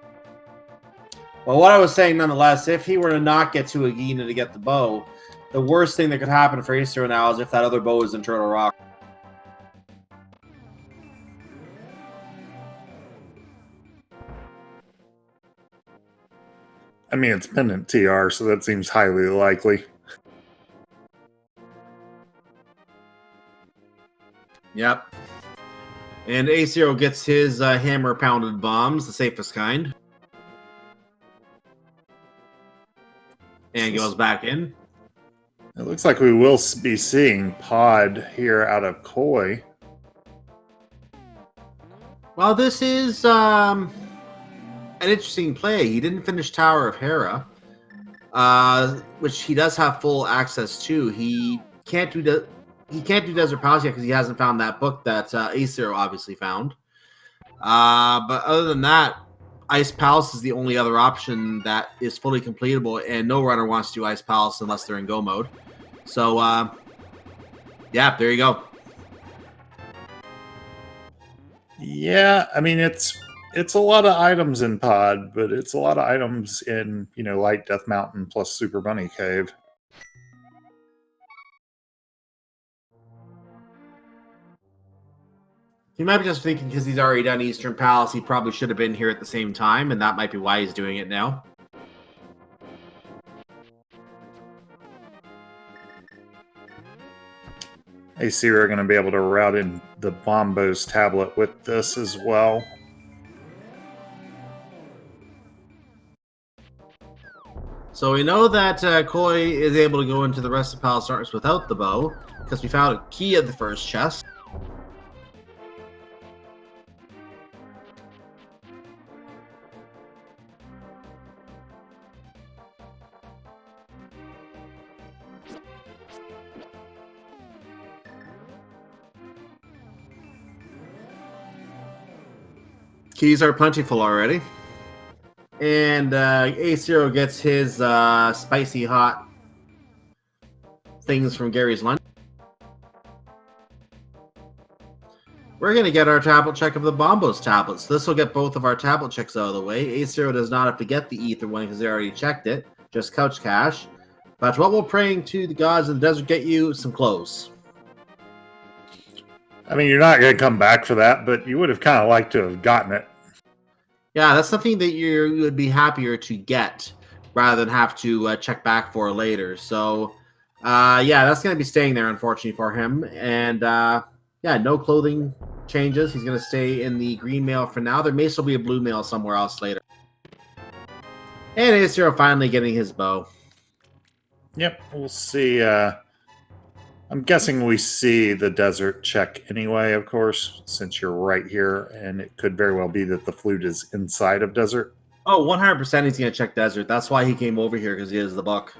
Well, what I was saying, nonetheless, if he were to not get to Agena to get the bow, the worst thing that could happen for AceZer now is if that other bow is in Turtle Rock. I mean, it's Pendant TR, so that seems highly likely. Yep. And AceZer gets his hammer-pounded bombs, the safest kind. And goes back in. It looks like we will be seeing Pod here out of Koi. Well, this is an interesting play. He didn't finish Tower of Hera, which he does have full access to. He can't do Desert Palace yet because he hasn't found that book that AceZer obviously found. But other than that, Ice Palace is the only other option that is fully completable, and no runner wants to do Ice Palace unless they're in go mode. So, yeah, there you go. Yeah, I mean, it's a lot of items in Pod, but it's a lot of items in, Light Death Mountain plus Super Bunny Cave. He might be just thinking because he's already done Eastern Palace, he probably should have been here at the same time, and that might be why he's doing it now. AceZer are going to be able to route in the Bombos tablet with this as well. So we know that Koi is able to go into the rest of Palace of Darkness without the bow, because we found a key at the first chest. Keys are plentiful already. And AceZer gets his spicy hot things from Gary's lunch. We're going to get our tablet check of the Bombos tablets. This will get both of our tablet checks out of the way. AceZer does not have to get the Ether one because they already checked it. Just couch cash. But what will praying to the gods of the desert get you? Some clothes. I mean, you're not going to come back for that, but you would have kind of liked to have gotten it. Yeah, that's something that you would be happier to get rather than have to check back for later. So, yeah, that's going to be staying there, unfortunately, for him. And, yeah, no clothing changes. He's going to stay in the green mail for now. There may still be a blue mail somewhere else later. And AceZer finally getting his bow. Yep, we'll see I'm guessing we see the desert check anyway, of course, since you're right here, and it could very well be that the flute is inside of desert. Oh, 100% he's going to check desert. That's why he came over here, because he has the book.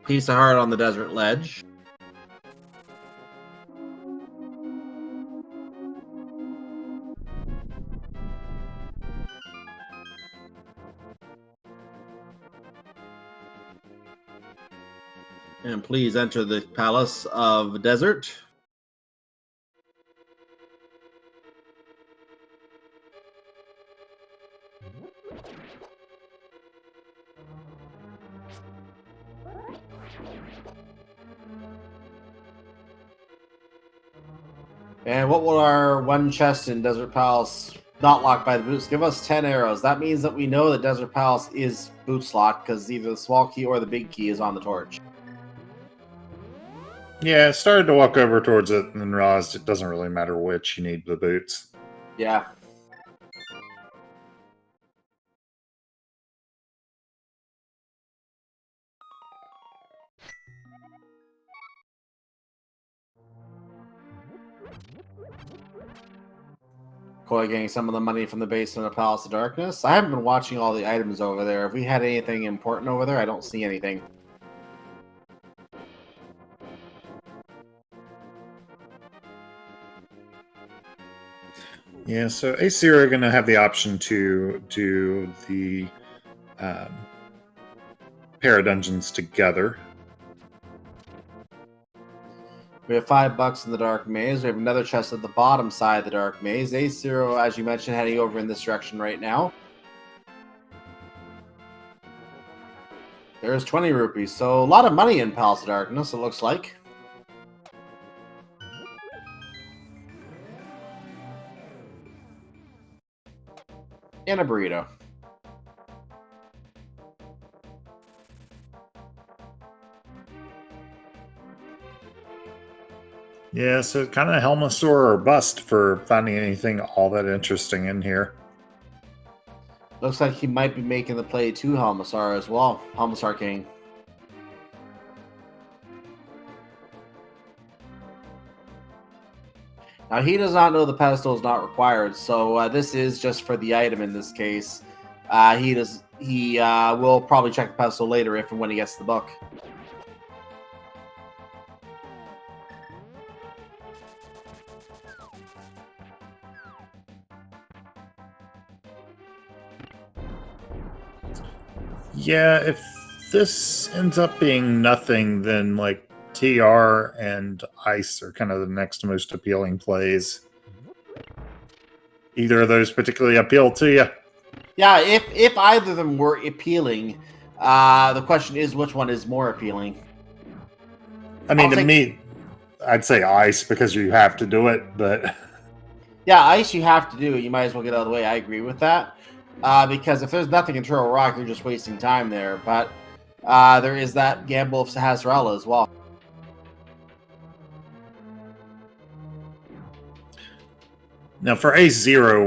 Piece of heart on the desert ledge. And please enter the Palace of Desert. And what will our one chest in Desert Palace, not locked by the boots, give us? 10 arrows. That means that we know that Desert Palace is boots locked because either the small key or the big key is on the torch. Yeah, I started to walk over towards it and then realized it doesn't really matter which, you need the boots. Yeah. Koi getting some of the money from the basement of Palace of Darkness. I haven't been watching all the items over there. Have we had anything important over there? I don't see anything. Yeah, so AceZer are going to have the option to do the pair of dungeons together. We have $5 in the Dark Maze. We have another chest at the bottom side of the Dark Maze. AceZer, as you mentioned, heading over in this direction right now. There's 20 rupees, so a lot of money in Palace of Darkness, it looks like. And a burrito. Yeah, so kind of Helmasaur or bust for finding anything all that interesting in here. Looks like he might be making the play to Helmasaur as well. Helmasaur King. Now, he does not know the pedestal is not required, so this is just for the item in this case. He will probably check the pedestal later if and when he gets the book. Yeah, if this ends up being nothing, then like TR and Ice are kind of the next most appealing plays. Either of those particularly appeal to you? Yeah, if either of them were appealing, the question is which one is more appealing. I mean, to me, I'd say Ice because you have to do it, but... Yeah, Ice you have to do it. You might as well get out of the way. I agree with that. Because if there's nothing in Turtle Rock, you're just wasting time there. But there is that gamble of Sahasrahla as well. Now for AceZer,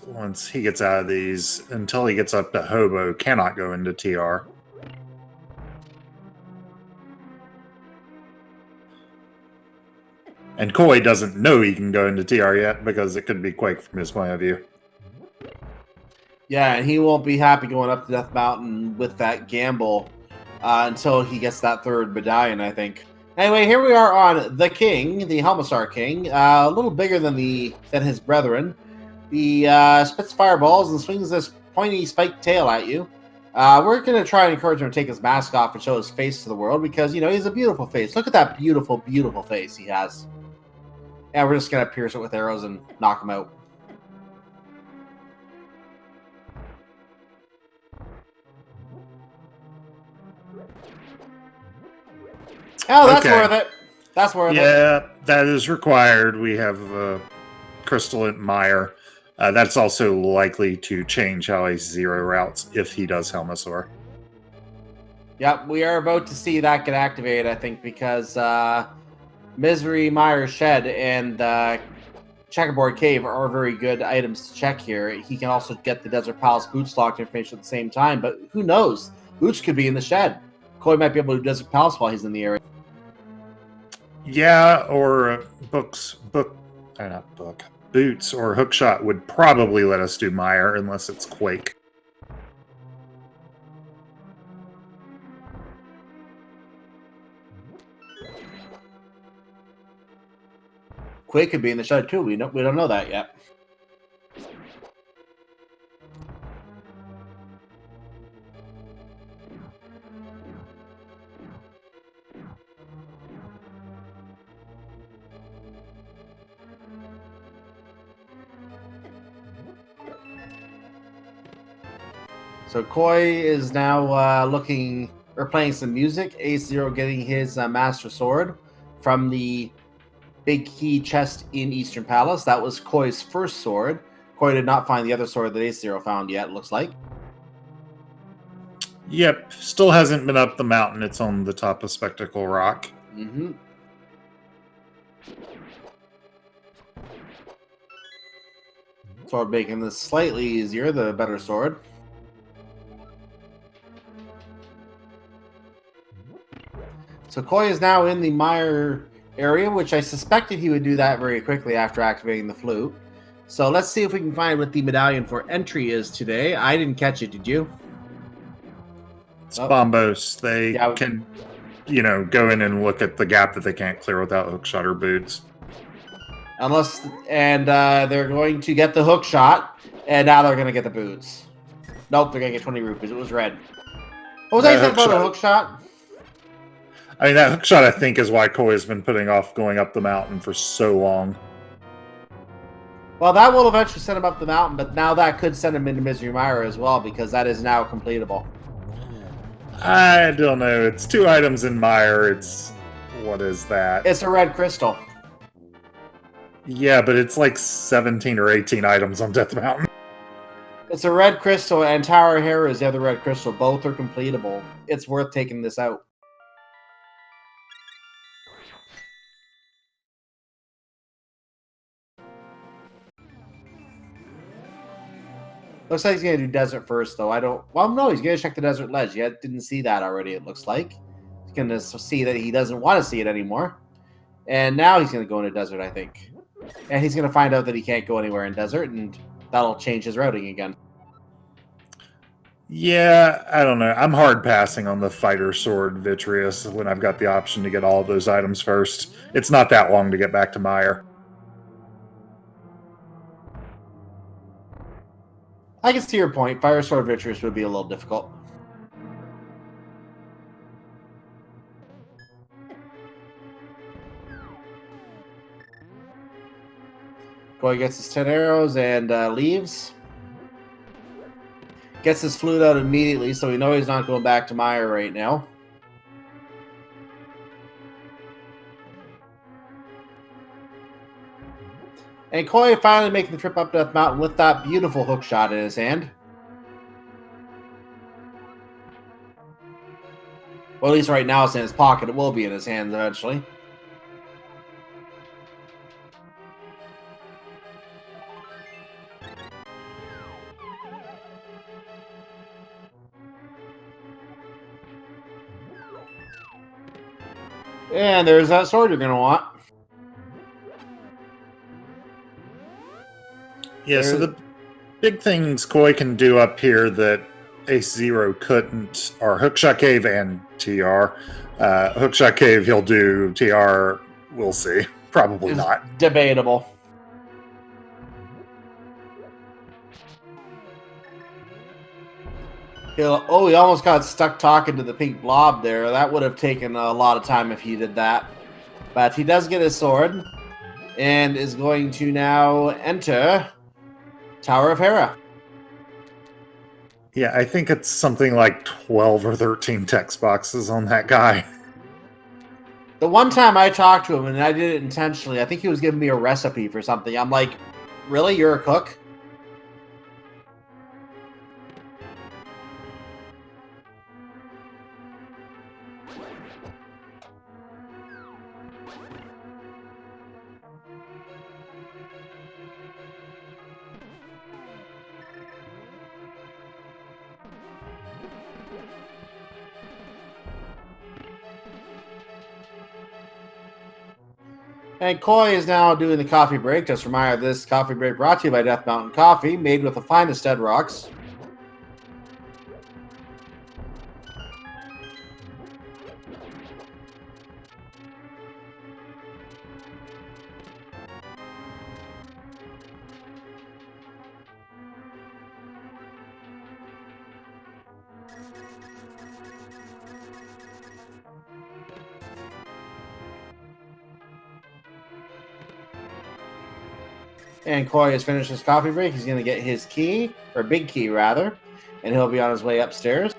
once he gets out of these, until he gets up to Hobo, cannot go into TR. And Koi doesn't know he can go into TR yet because it could be Quake from his point of view. Yeah, and he won't be happy going up to Death Mountain with that gamble until he gets that third medallion, I think. Anyway, here we are on the King, the Helmasaur King, a little bigger than his brethren. He spits fireballs and swings this pointy spiked tail at you. We're going to try and encourage him to take his mask off and show his face to the world because, you know, he's a beautiful face. Look at that beautiful, beautiful face he has. And we're just going to pierce it with arrows and knock him out. Oh, that's worth it. That's worth it. Yeah, that is required. We have Crystalline Mire. That's also likely to change how AceZer routes if he does Helmasaur. Yep, we are about to see that get activated, I think, because Misery Mire Shed and Checkerboard Cave are very good items to check here. He can also get the Desert Palace Boots locked information at the same time, but who knows? Boots could be in the shed. Koi might be able to do Desert Palace while he's in the area. Yeah, or boots or Hookshot would probably let us do Mire unless it's Quake. Quake could be in the shed too. We don't know that yet. So Koi is now looking or playing some music. AceZer getting his Master Sword from the big key chest in Eastern Palace. That was Koi's first sword. Koi did not find the other sword that AceZer found yet, it looks like. Yep, still hasn't been up the mountain. It's on the top of Spectacle Rock. Mm-hmm. Sword making this slightly easier, the better sword. So Koi is now in the mire area, which I suspected he would do that very quickly after activating the flute. So let's see if we can find what the medallion for entry is today. I didn't catch it, did you? It's Bombos. They can, go in and look at the gap that they can't clear without Hookshot or Boots. They're going to get the hook shot, and now they're going to get the boots. Nope, they're going to get 20 rupees. It was red. What was I saying about a hook shot? I mean, that hook shot, I think, is why Koi has been putting off going up the mountain for so long. Well, that will eventually send him up the mountain, but now that could send him into Misery Mire as well, because that is now completable. I don't know. It's 2 items in Mire. What is that? It's a red crystal. Yeah, but it's like 17 or 18 items on Death Mountain. It's a red crystal, and Tower of Hera is the other red crystal. Both are completable. It's worth taking this out. Looks like he's going to do desert first, though. No, he's going to check the desert ledge. Yeah, didn't see that already, it looks like. He's going to see that he doesn't want to see it anymore. And now he's going to go into desert, I think. And he's going to find out that he can't go anywhere in desert, and that'll change his routing again. Yeah, I don't know. I'm hard passing on the fighter sword Vitreous when I've got the option to get all of those items first. It's not that long to get back to Mire. I can see your point. Fire Sword Vitreous would be a little difficult. Koi gets his 10 arrows and leaves. Gets his flute out immediately, so we know he's not going back to Mire right now. And Koi finally making the trip up Death Mountain with that beautiful hook shot in his hand. Well, at least right now it's in his pocket. It will be in his hands eventually. And there's that sword you're going to want. Yeah, so the big things Koi can do up here that AceZer couldn't are Hookshot Cave and TR. Hookshot Cave he'll do, TR we'll see. Probably It's not. Debatable. He almost got stuck talking to the pink blob there. That would have taken a lot of time if he did that. But he does get his sword and is going to now enter Tower of Hera. Yeah, I think it's something like 12 or 13 text boxes on that guy. The one time I talked to him, and I did it intentionally, I think he was giving me a recipe for something. I'm like, really? You're a cook? And Coy is now doing the coffee break. Just a reminder, this coffee break brought to you by Death Mountain Coffee, made with the finest dead rocks. And Coy has finished his coffee break. He's going to get his key, or big key rather, and he'll be on his way upstairs.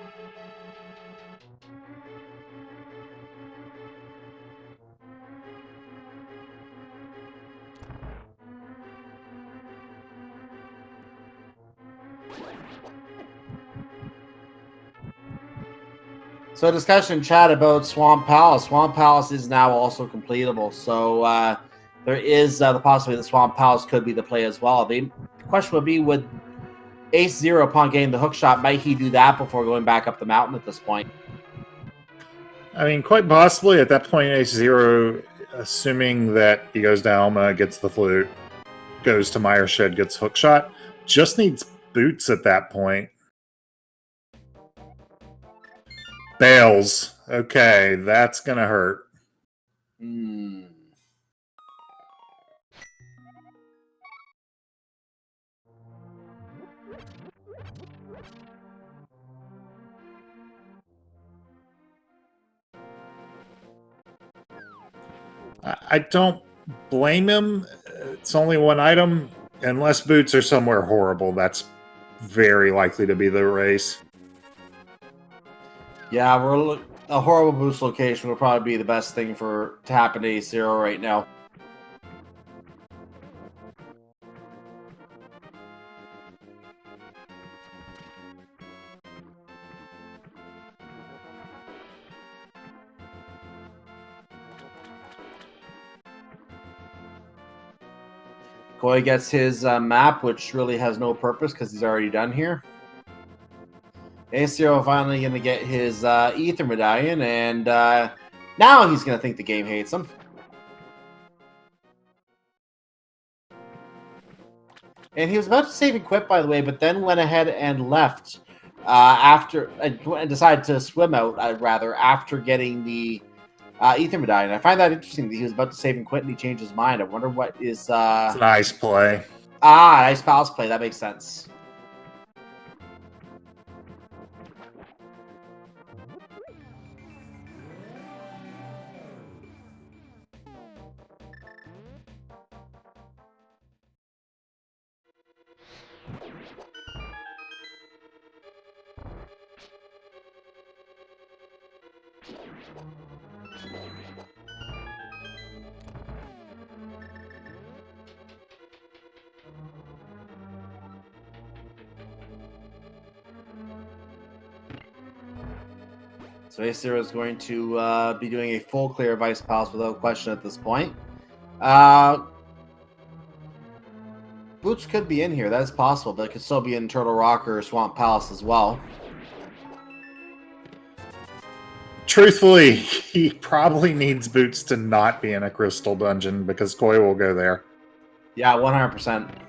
So discussion chat about Swamp Palace. Swamp Palace is now also completable. So there is the possibility that Swamp Palace could be the play as well. The question would be, would AceZer, upon getting the hook shot, might he do that before going back up the mountain at this point? I mean, quite possibly at that point, AceZer, assuming that he goes to Alma, gets the flute, goes to Mire Shed, gets hook shot, just needs boots at that point. Bails. Okay, that's gonna hurt. I don't blame him. It's only one item. Unless boots are somewhere horrible, that's very likely to be the race. Yeah, a horrible boost location would probably be the best thing to happen to AceZer right now. Coy gets his map, which really has no purpose because he's already done here. AceZer finally going to get his Ether Medallion, and now he's going to think the game hates him. And he was about to save and quit, by the way, but then went ahead and left after and decided to swim out, rather, after getting the Ether Medallion. I find that interesting that he was about to save and quit and he changed his mind. I wonder what is... It's an ice play. Ice Palace play. That makes sense. So AceZer is going to be doing a full clear of Ice Palace without question at this point. Boots could be in here. That is possible, but it could still be in Turtle Rock or Swamp Palace as well. Truthfully, he probably needs boots to not be in a crystal dungeon because Coy will go there. Yeah, 100%.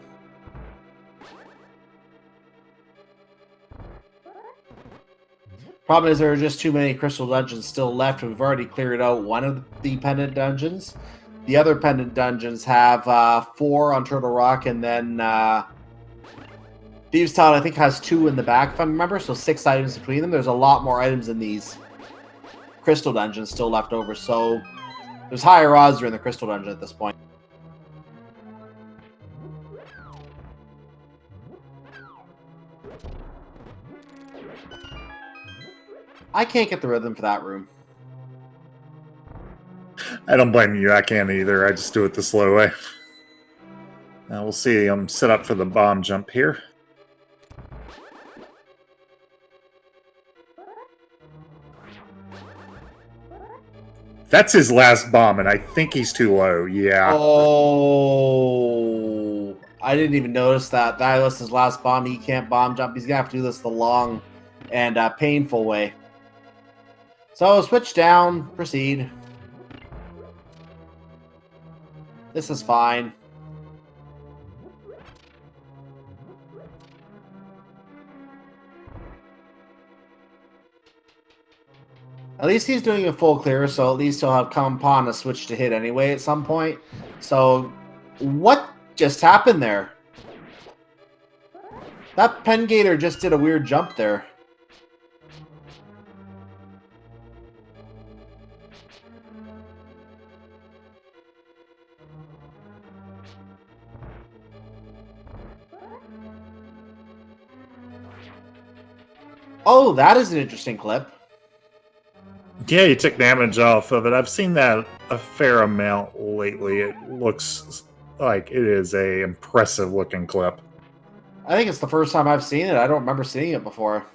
Problem is there are just too many crystal dungeons still left. We've already cleared out one of the pendant dungeons. The other pendant dungeons have 4 on Turtle Rock, and then Thieves' Town, I think, has 2 in the back, if I remember, so 6 items between them. There's a lot more items in these crystal dungeons still left over, so there's higher odds you're in the crystal dungeon at this point. I can't get the rhythm for that room. I don't blame you. I can't either. I just do it the slow way. Now we'll see. I'm set up for the bomb jump here. That's his last bomb, and I think he's too low. Yeah. Oh, I didn't even notice that. That was his last bomb. He can't bomb jump. He's going to have to do this the long and painful way. So switch down, proceed. This is fine. At least he's doing a full clear, so at least he'll have come upon a switch to hit anyway at some point. So, what just happened there? That Pengator just did a weird jump there. Oh, that is an interesting clip. Yeah, you took damage off of it. I've seen that a fair amount lately. It looks like it is a impressive looking clip. I think it's the first time I've seen it. I don't remember seeing it before.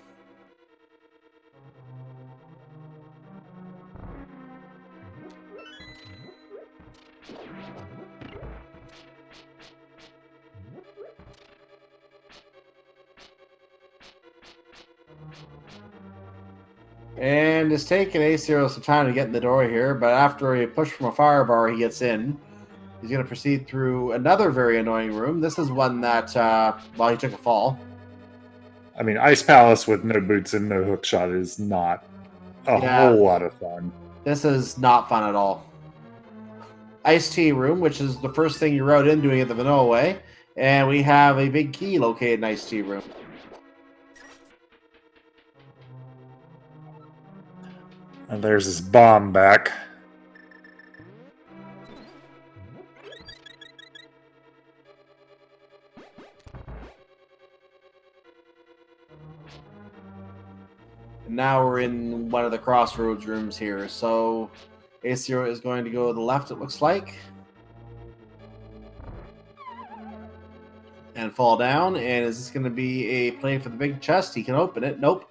And it's taken AceZer some time to get in the door here, but after a push from a fire bar, he gets in. He's going to proceed through another very annoying room. This is one that, well, he took a fall. I mean, Ice Palace with no boots and no hookshot is not a whole lot of fun. This is not fun at all. Ice Tea Room, which is the first thing you wrote in doing it the vanilla way. And we have a big key located in Ice Tea Room. And there's his bomb back. And now we're in one of the crossroads rooms here. So AceZer is going to go to the left, it looks like. And fall down. And is this going to be a play for the big chest? He can open it. Nope.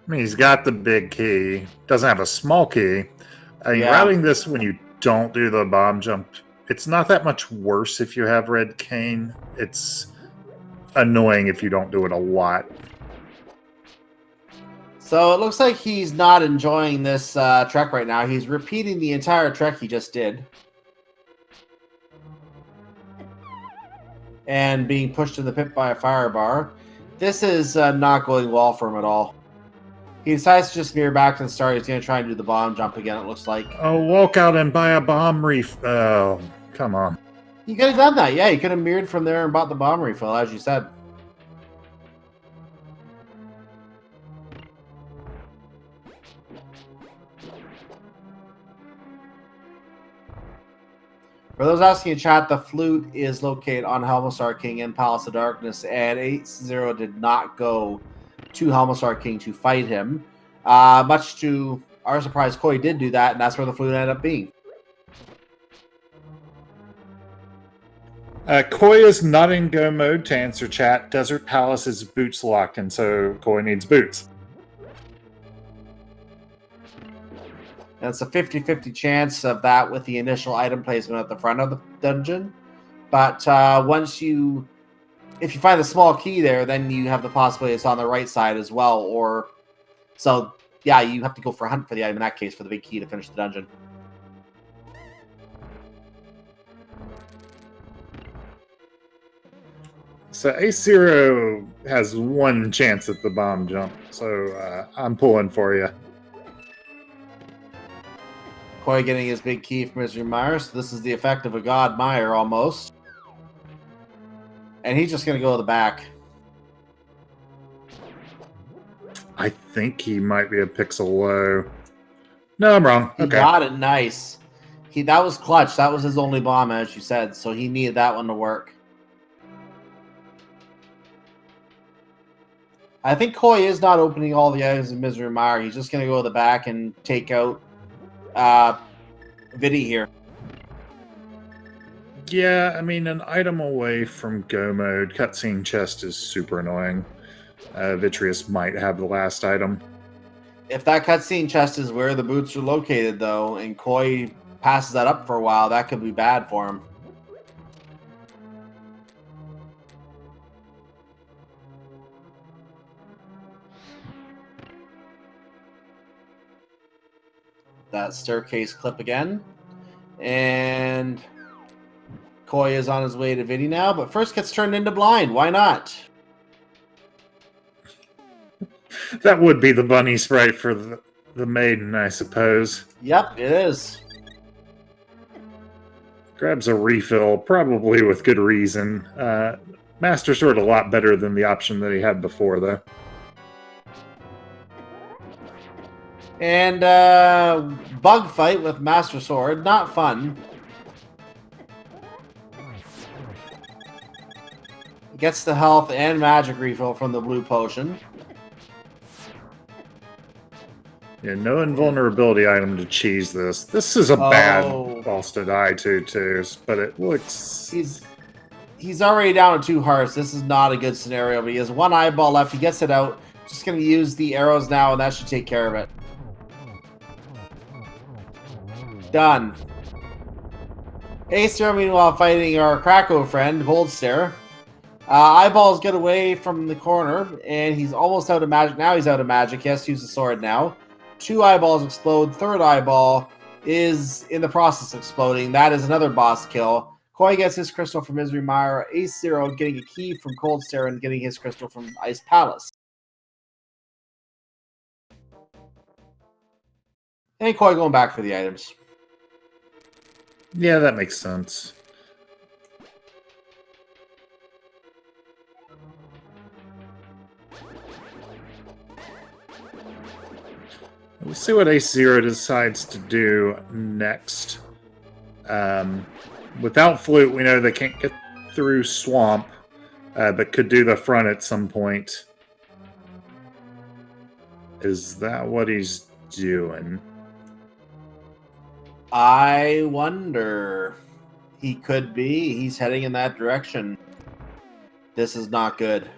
I mean, he's got the big key. Doesn't have a small key. I mean, routing this when you don't do the bomb jump, it's not that much worse if you have red cane. It's annoying if you don't do it a lot. So it looks like he's not enjoying this trek right now. He's repeating the entire trek he just did. And being pushed in the pit by a fire bar. This is not going well for him at all. He decides to just mirror back to the start. He's going to try and do the bomb jump again, it looks like. Oh, walk out and buy a bomb reef. Oh, come on. You could have done that. Yeah, you could have mirrored from there and bought the bomb refill, as you said. For those asking in chat, the flute is located on Helmstar King and Palace of Darkness, and AceZer did not go to Helmstar King to fight him. Much to our surprise, Koi did do that, and that's where the flute ended up being. Koi is not in go mode to answer chat. Desert Palace is boots locked, and so Koi needs boots. And it's a 50-50 chance of that with the initial item placement at the front of the dungeon. But if you find the small key there, then you have the possibility it's on the right side as well. Or, so yeah, you have to go for a hunt for the item in that case for the big key to finish the dungeon. So AceZer has one chance at the bomb jump, so I'm pulling for you. Koi getting his big key from Misery Mire, so this is the effect of a God Mire almost. And he's just going to go to the back. I think he might be a pixel low. No, I'm wrong. He got it, nice. That was clutch. That was his only bomb, as you said, so he needed that one to work. I think Koi is not opening all the items in Misery Mire. He's just going to go to the back and take out Vidi here. Yeah, I mean, an item away from go mode, cutscene chest is super annoying. Vitreous might have the last item. If that cutscene chest is where the boots are located, though, and Koi passes that up for a while, that could be bad for him. that staircase clip again. And Koi is on his way to Vinny now, but first gets turned into blind. Why not? That would be the bunny sprite for the maiden, I suppose. Yep, it is. Grabs a refill, probably with good reason. Master Sword a lot better than the option that he had before, though. And bug fight with Master Sword. Not fun. Gets the health and magic refill from the blue potion. Yeah, no invulnerability item to cheese this. This is a bad boss to die to, but it looks... He's already down to 2 hearts. This is not a good scenario, but he has 1 eyeball left. He gets it out. Just going to use the arrows now, and that should take care of it. Done. AceZer, meanwhile, fighting our Krakow friend, Goldstare. Eyeballs get away from the corner, and he's almost out of magic. Now he's out of magic. He has to use the sword now. 2 eyeballs explode. 3rd eyeball is in the process of exploding. That is another boss kill. Koi gets his crystal from Misery Mire. AceZer getting a key from Goldstare and getting his crystal from Ice Palace. And Koi going back for the items. Yeah, that makes sense. We'll see what AceZer decides to do next. Without Flute, we know they can't get through Swamp, but could do the front at some point. Is that what he's doing? I wonder. He could be. He's heading in that direction. This is not good.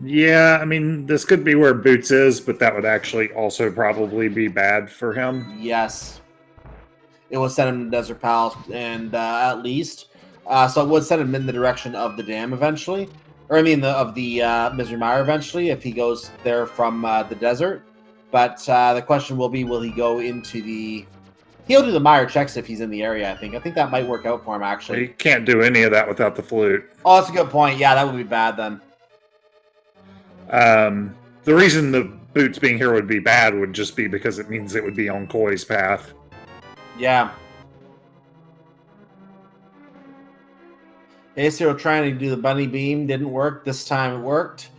Yeah, I mean, this could be where Boots is, but that would actually also probably be bad for him. Yes. It will send him to Desert Palace, and at least. So it would send him in the direction of the dam eventually. Or, I mean, of the Misery Mire eventually, if he goes there from the desert. But the question will be, will he go into the... He'll do the Mire checks if he's in the area, I think. I think that might work out for him, actually. He can't do any of that without the Flute. Oh, that's a good point. Yeah, that would be bad then. The reason the Boots being here would be bad would just be because it means it would be on Koi's path. Yeah. AceZer trying to do the bunny beam. Didn't work. This time it worked.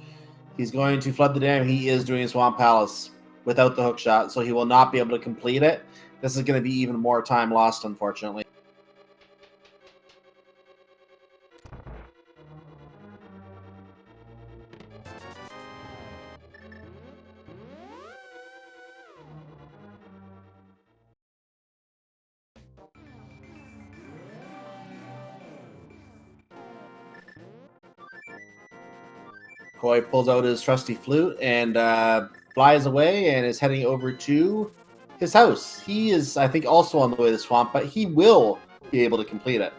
He's going to flood the dam. He is doing Swamp Palace without the hook shot, so he will not be able to complete it. This is going to be even more time lost, unfortunately. Koi pulls out his trusty flute and flies away and is heading over to his house. He is, I think, also on the way to the swamp, but he will be able to complete it.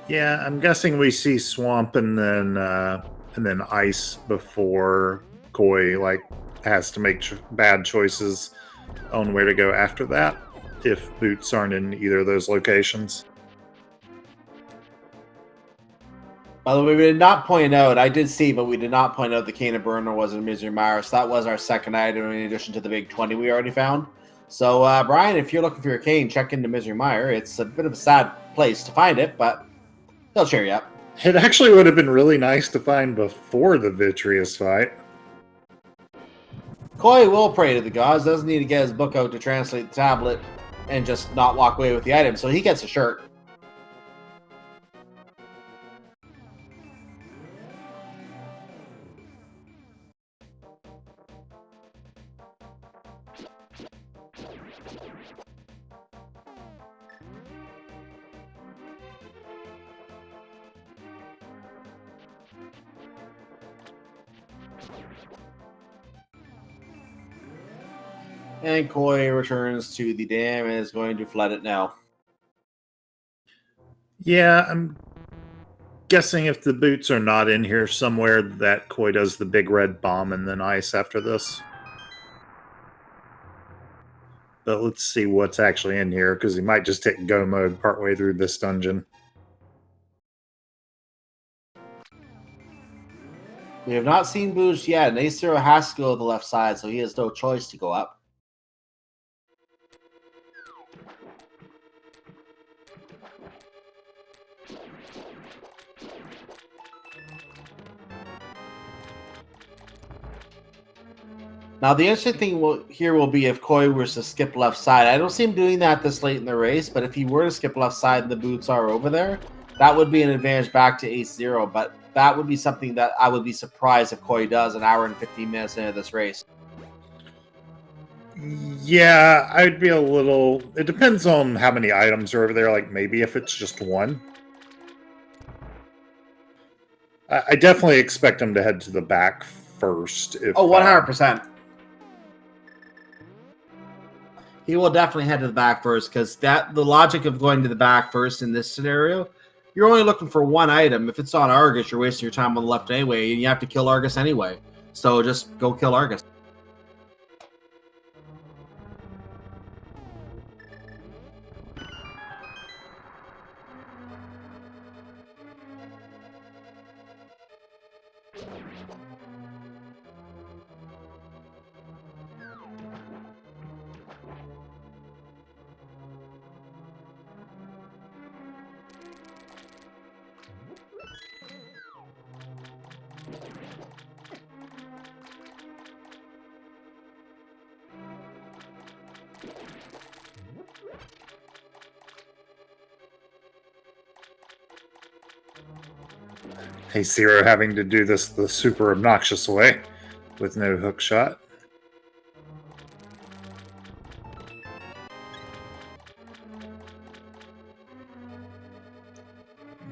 Yeah, I'm guessing we see Swamp and then Ice before Koi has to make bad choices on where to go after that, if Boots aren't in either of those locations. By the way, we did not point out, I did see, but we did not point out the Cane of Burner was in Misery Mire, so that was our second item in addition to the big 20 we already found. So, Brian, if you're looking for your cane, check into Misery Mire. It's a bit of a sad place to find it, but they'll cheer you up. It actually would have been really nice to find before the Vitreous fight. Koi will pray to the gods, doesn't need to get his book out to translate the tablet and just not walk away with the item, so he gets a shirt. And Koi returns to the dam and is going to flood it now. Yeah, I'm guessing if the boots are not in here somewhere, that Koi does the big red bomb and then ice after this. But let's see what's actually in here, because he might just hit go mode partway through this dungeon. We have not seen boots yet, and AceZer has to go to the left side, so he has no choice to go up. Now, the interesting thing here will be if Koi were to skip left side. I don't see him doing that this late in the race, but if he were to skip left side and the boots are over there, that would be an advantage back to AceZer, but that would be something that I would be surprised if Koi does an hour and 15 minutes into this race. Yeah, I'd be a little... It depends on how many items are over there, like maybe if it's just one. I definitely expect him to head to the back first. If, 100%. He will definitely head to the back first, because the logic of going to the back first in this scenario, you're only looking for one item. If it's on Argus, you're wasting your time on the left anyway, and you have to kill Argus anyway. So just go kill Argus. AceZer having to do this the super obnoxious way with no hook shot.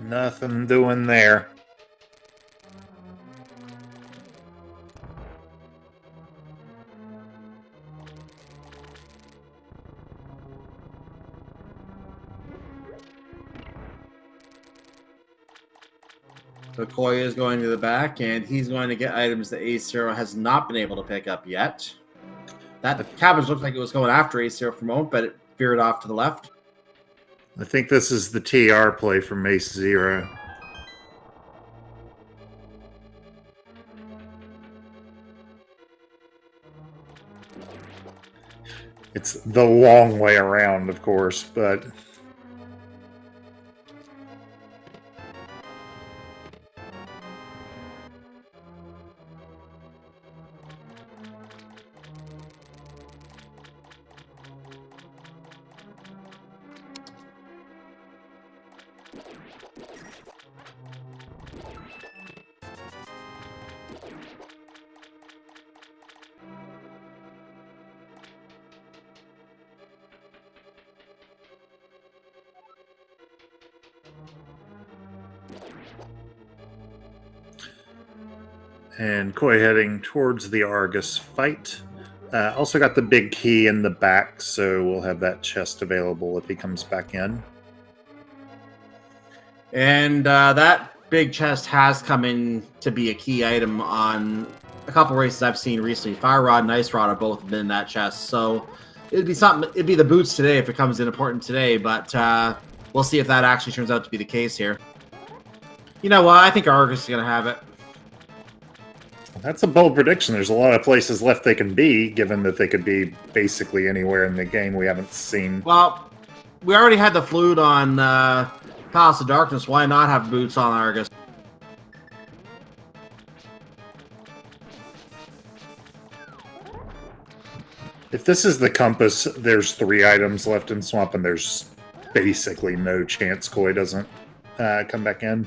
Nothing doing there. So Koi is going to the back, and he's going to get items that AceZer has not been able to pick up yet. That cabbage looked like it was going after AceZer for a moment, but it veered off to the left. I think this is the TR play from AceZer. It's the long way around, of course, but... And Koi heading towards the Argus fight. Also got the big key in the back, so we'll have that chest available if he comes back in. And that big chest has come in to be a key item on a couple races I've seen recently. Fire Rod and Ice Rod have both been in that chest, so it'd be something. It'd be the boots today if it comes in important today, but we'll see if that actually turns out to be the case here. You know what? I think Argus is going to have it. That's a bold prediction. There's a lot of places left they can be, given that they could be basically anywhere in the game we haven't seen. Well, we already had the flute on Palace of Darkness. Why not have boots on Argus? If this is the compass, there's 3 items left in Swamp, and there's basically no chance Koi doesn't come back in.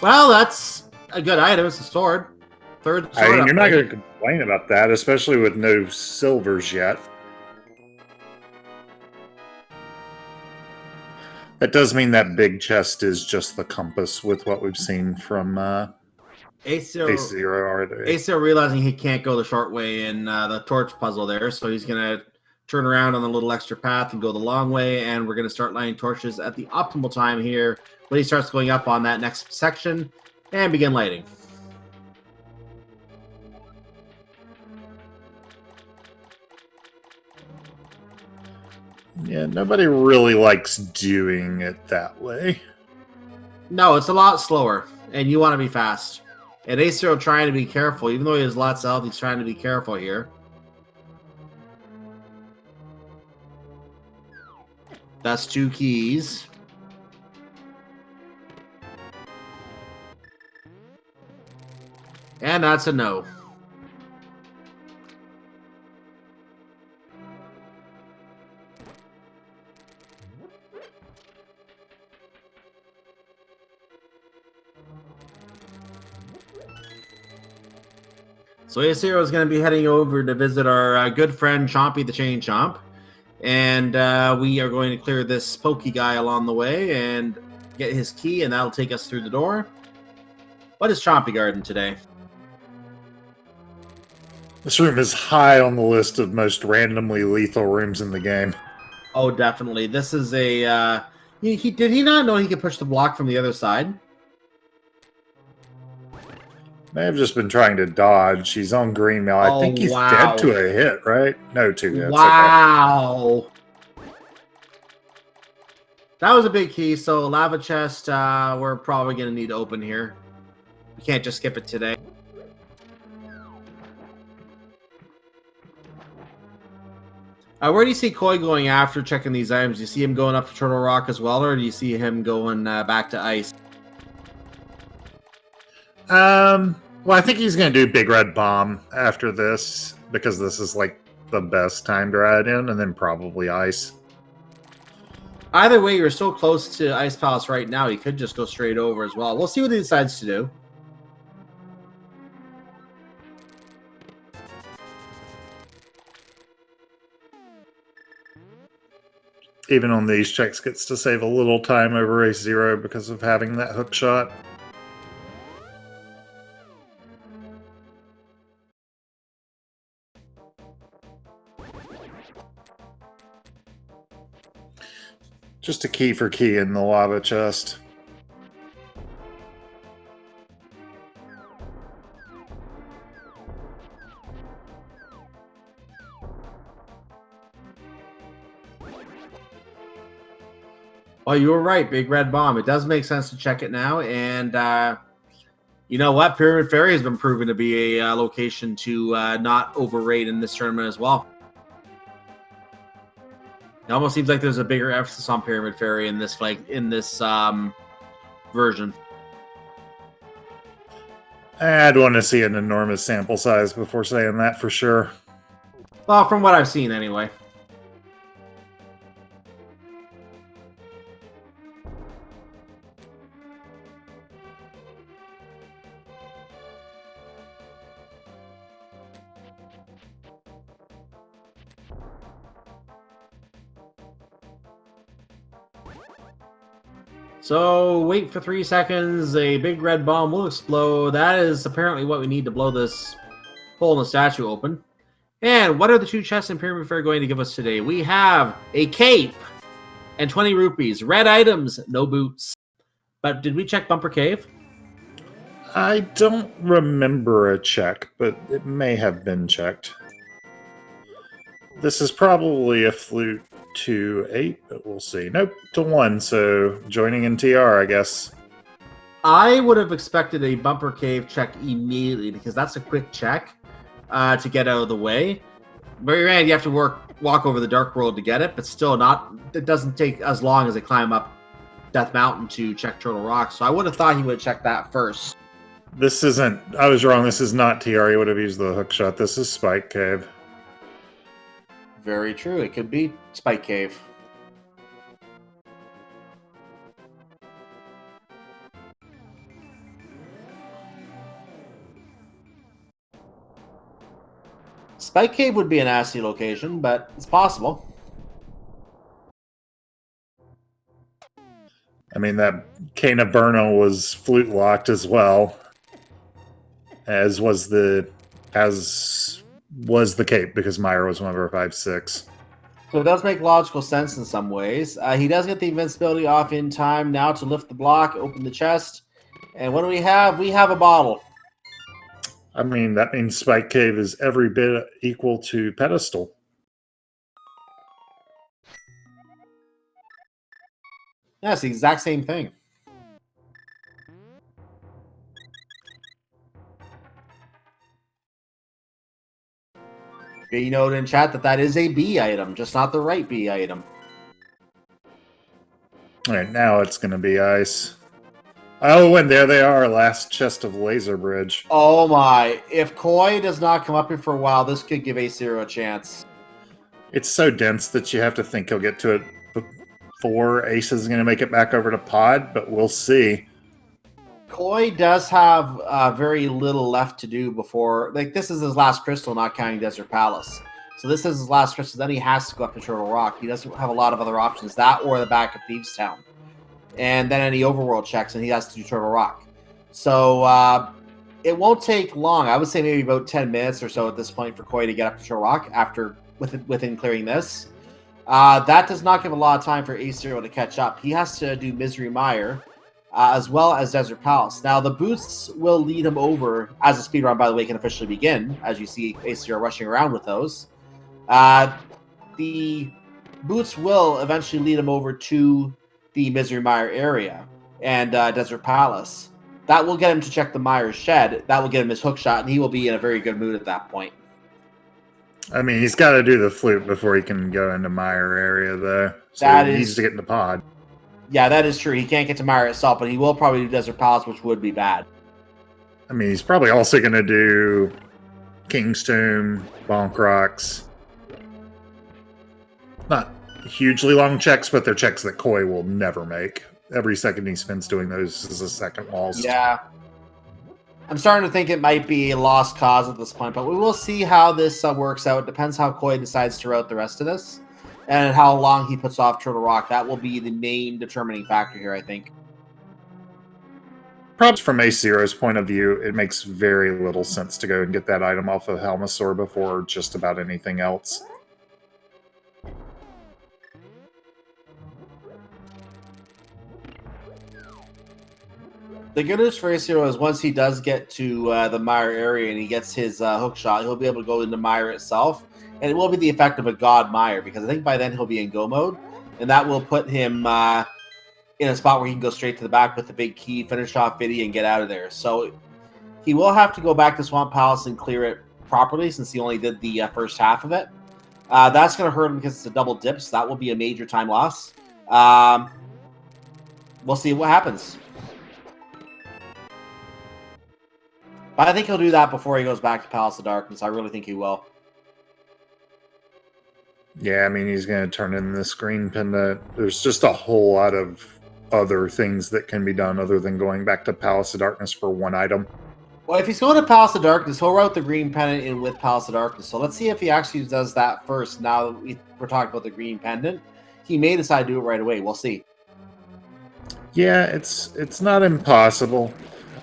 Well, that's a good item. It's a sword. Third sword. I mean, you're not going to complain about that, especially with no silvers yet. That does mean that big chest is just the compass with what we've seen from AceZer realizing he can't go the short way in the torch puzzle there, so he's going to turn around on the little extra path and go the long way, and we're going to start lighting torches at the optimal time here when he starts going up on that next section, and begin lighting. Yeah, nobody really likes doing it that way. No, it's a lot slower, and you want to be fast. And AceZer trying to be careful, even though he has lots of health, he's trying to be careful here. That's 2 keys. And that's a no. So AceZer is going to be heading over to visit our good friend Chompy the Chain Chomp. And we are going to clear this pokey guy along the way and get his key, and that'll take us through the door. What is Chompy Garden today? This room is high on the list of most randomly lethal rooms in the game. Oh, definitely. This is a... did he not know he could push the block from the other side? May have just been trying to dodge. He's on green now. I think he's dead to a hit, right? No, 2 hits. Wow. Okay. That was a big key, so lava chest we're probably going to need to open here. We can't just skip it today. Where do you see Koi going after checking these items? Do you see him going up to Turtle Rock as well, or do you see him going back to ice? Well, I think he's going to do Big Red Bomb after this, because this is, like, the best time to ride in, and then probably ice. Either way, you're so close to Ice Palace right now, he could just go straight over as well. We'll see what he decides to do. Even on these checks, gets to save a little time over AceZer because of having that hook shot. Just a key for key in the lava chest. Well, you were right, Big Red Bomb. It does make sense to check it now, and you know what? Pyramid Ferry has been proven to be a location to not overrate in this tournament as well. It almost seems like there's a bigger emphasis on Pyramid Ferry in this version. I'd want to see an enormous sample size before saying that for sure. Well, from what I've seen, anyway. So, wait for 3 seconds. A big red bomb will explode. That is apparently what we need to blow this hole in the statue open. And what are the 2 chests in Pyramid Fair going to give us today? We have a cape and 20 rupees. Red items, no boots. But did we check Bumper Cave? I don't remember a check, but it may have been checked. This is probably a flute to 8, but we'll see. Nope, to 1, so joining in TR, I guess. I would have expected a Bumper Cave check immediately, because that's a quick check to get out of the way. Very random, you have to walk over the Dark World to get it, but still not. It doesn't take as long as they climb up Death Mountain to check Turtle Rock, so I would have thought he would have checked that first. This isn't... I was wrong, this is not TR. He would have used the hook shot. This is Spike Cave. Very true. It could be Spike Cave. Spike Cave would be a nasty location, but it's possible. I mean, that Cane of Burno was flute locked as well. as was the Cape, because Meyer was one of our 5/6. So it does make logical sense in some ways. He does get the invincibility off in time now to lift the block, open the chest. And what do we have? We have a bottle. I mean, that means Spike Cave is every bit equal to Pedestal. Yeah, it's the exact same thing. You note in chat that is a B item, just not the right B item. All right, now it's going to be ice. Oh, and there they are, last chest of Laser Bridge. Oh my. If Koi does not come up here for a while, this could give AceZer a chance. It's so dense that you have to think he'll get to it before Ace is going to make it back over to Pod, but we'll see. Koi does have very little left to do before... Like, this is his last crystal, not counting Desert Palace. So this is his last crystal. Then he has to go up to Turtle Rock. He doesn't have a lot of other options. That or the back of Thieves Town. And then any overworld checks, and he has to do Turtle Rock. So it won't take long. I would say maybe about 10 minutes or so at this point for Koi to get up to Turtle Rock within clearing this. That does not give a lot of time for AceZer to catch up. He has to do Misery Mire, as well as Desert Palace. Now, the boosts will lead him over, as the speedrun, by the way, can officially begin, as you see AceZer rushing around with those. The boots will eventually lead him over to the Misery Mire area and Desert Palace. That will get him to check the Mire's shed. That will get him his hook shot, and he will be in a very good mood at that point. I mean, he's got to do the flute before he can go into Mire area, though. So he needs to get into Pod. Yeah, that is true. He can't get to Mire itself, but he will probably do Desert Palace, which would be bad. I mean, he's probably also going to do King's Tomb, Bonk Rocks. Not hugely long checks, but they're checks that Koi will never make. Every second he spends doing those is a second lost. Yeah. I'm starting to think it might be a lost cause at this point, but we will see how this works out. It depends how Koi decides to route the rest of this and how long he puts off Turtle Rock. That will be the main determining factor here, I think. Perhaps from AceZer's point of view, it makes very little sense to go and get that item off of Helmasaur before just about anything else. The good news for AceZer is once he does get to the Mire area and he gets his hook shot, he'll be able to go into Mire itself. And it will be the effect of a God Mire, because I think by then he'll be in go mode. And that will put him in a spot where he can go straight to the back with the big key, finish off Viddy, and get out of there. So he will have to go back to Swamp Palace and clear it properly, since he only did the first half of it. That's going to hurt him because it's a double dip, so that will be a major time loss. We'll see what happens. But I think he'll do that before he goes back to Palace of Darkness. I really think he will. Yeah, I mean, he's going to turn in this green pendant. There's just a whole lot of other things that can be done other than going back to Palace of Darkness for one item. Well, if he's going to Palace of Darkness, he'll route the green pendant in with Palace of Darkness. So let's see if he actually does that first. Now that we're talking about the green pendant, he may decide to do it right away. We'll see. Yeah, it's not impossible.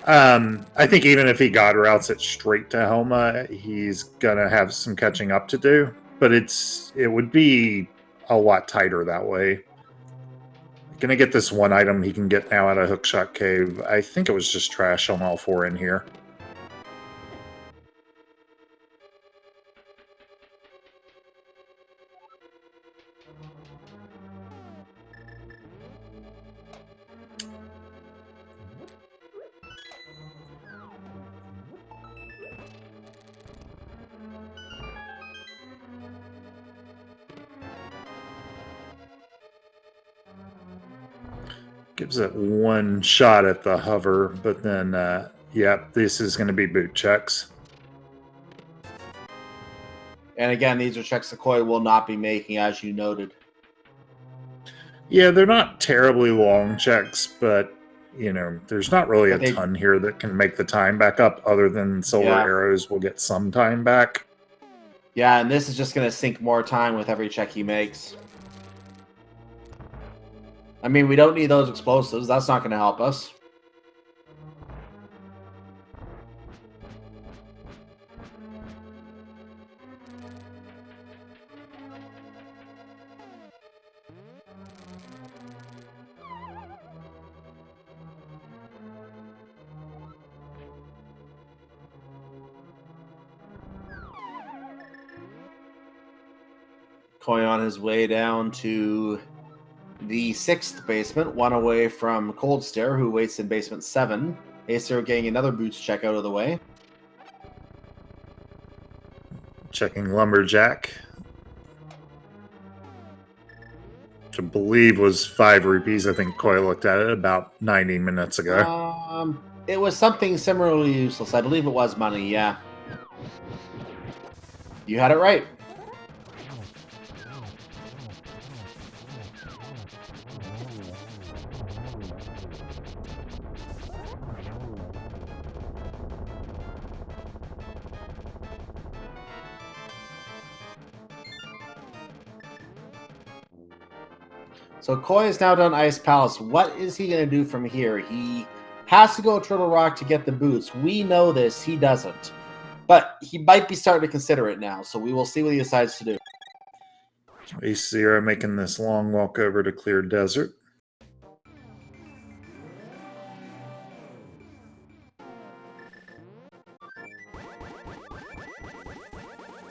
I think even if he God routes it straight to Helma, he's going to have some catching up to do. But it would be a lot tighter that way. Gonna get this one item he can get now out of Hookshot Cave. I think it was just trash on all four in here. Gives it one shot at the hover, but then, yep, this is going to be boot checks. And again, these are checks that Koi will not be making, as you noted. Yeah, they're not terribly long checks, but, you know, there's not really a ton here that can make the time back up, other than Silver Arrows will get some time back. Yeah, and this is just going to sink more time with every check he makes. I mean, we don't need those explosives. That's not going to help us. Koi on his way down to the 6th basement, one away from Cold Stare, who waits in basement 7. AceZer getting another boots check out of the way. Checking Lumberjack. Which I believe was 5 rupees. I think Koi looked at it about 90 minutes ago. It was something similarly useless. I believe it was money, yeah. You had it right. So Koi is now done Ice Palace. What is he going to do from here? He has to go Turtle Rock to get the boots. We know this. He doesn't. But he might be starting to consider it now, so we will see what he decides to do. AceZer making this long walk over to Clear Desert.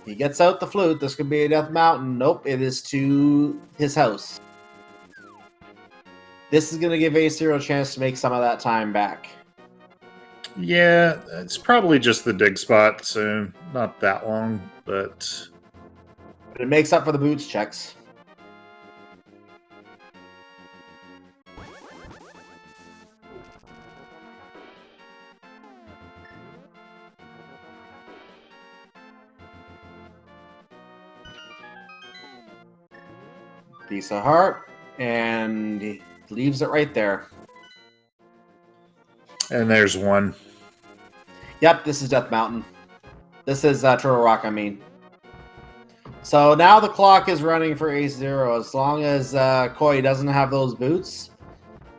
He gets out the flute. This could be a Death Mountain. Nope, it is to his house. This is going to give AceZer a chance to make some of that time back. Yeah, it's probably just the dig spot, so not that long, but it makes up for the boots checks. Piece of heart, and he leaves it right there. And there's one. Yep, this is Death Mountain. This is Turtle Rock, I mean. So now the clock is running for AceZer. As long as Koi doesn't have those boots,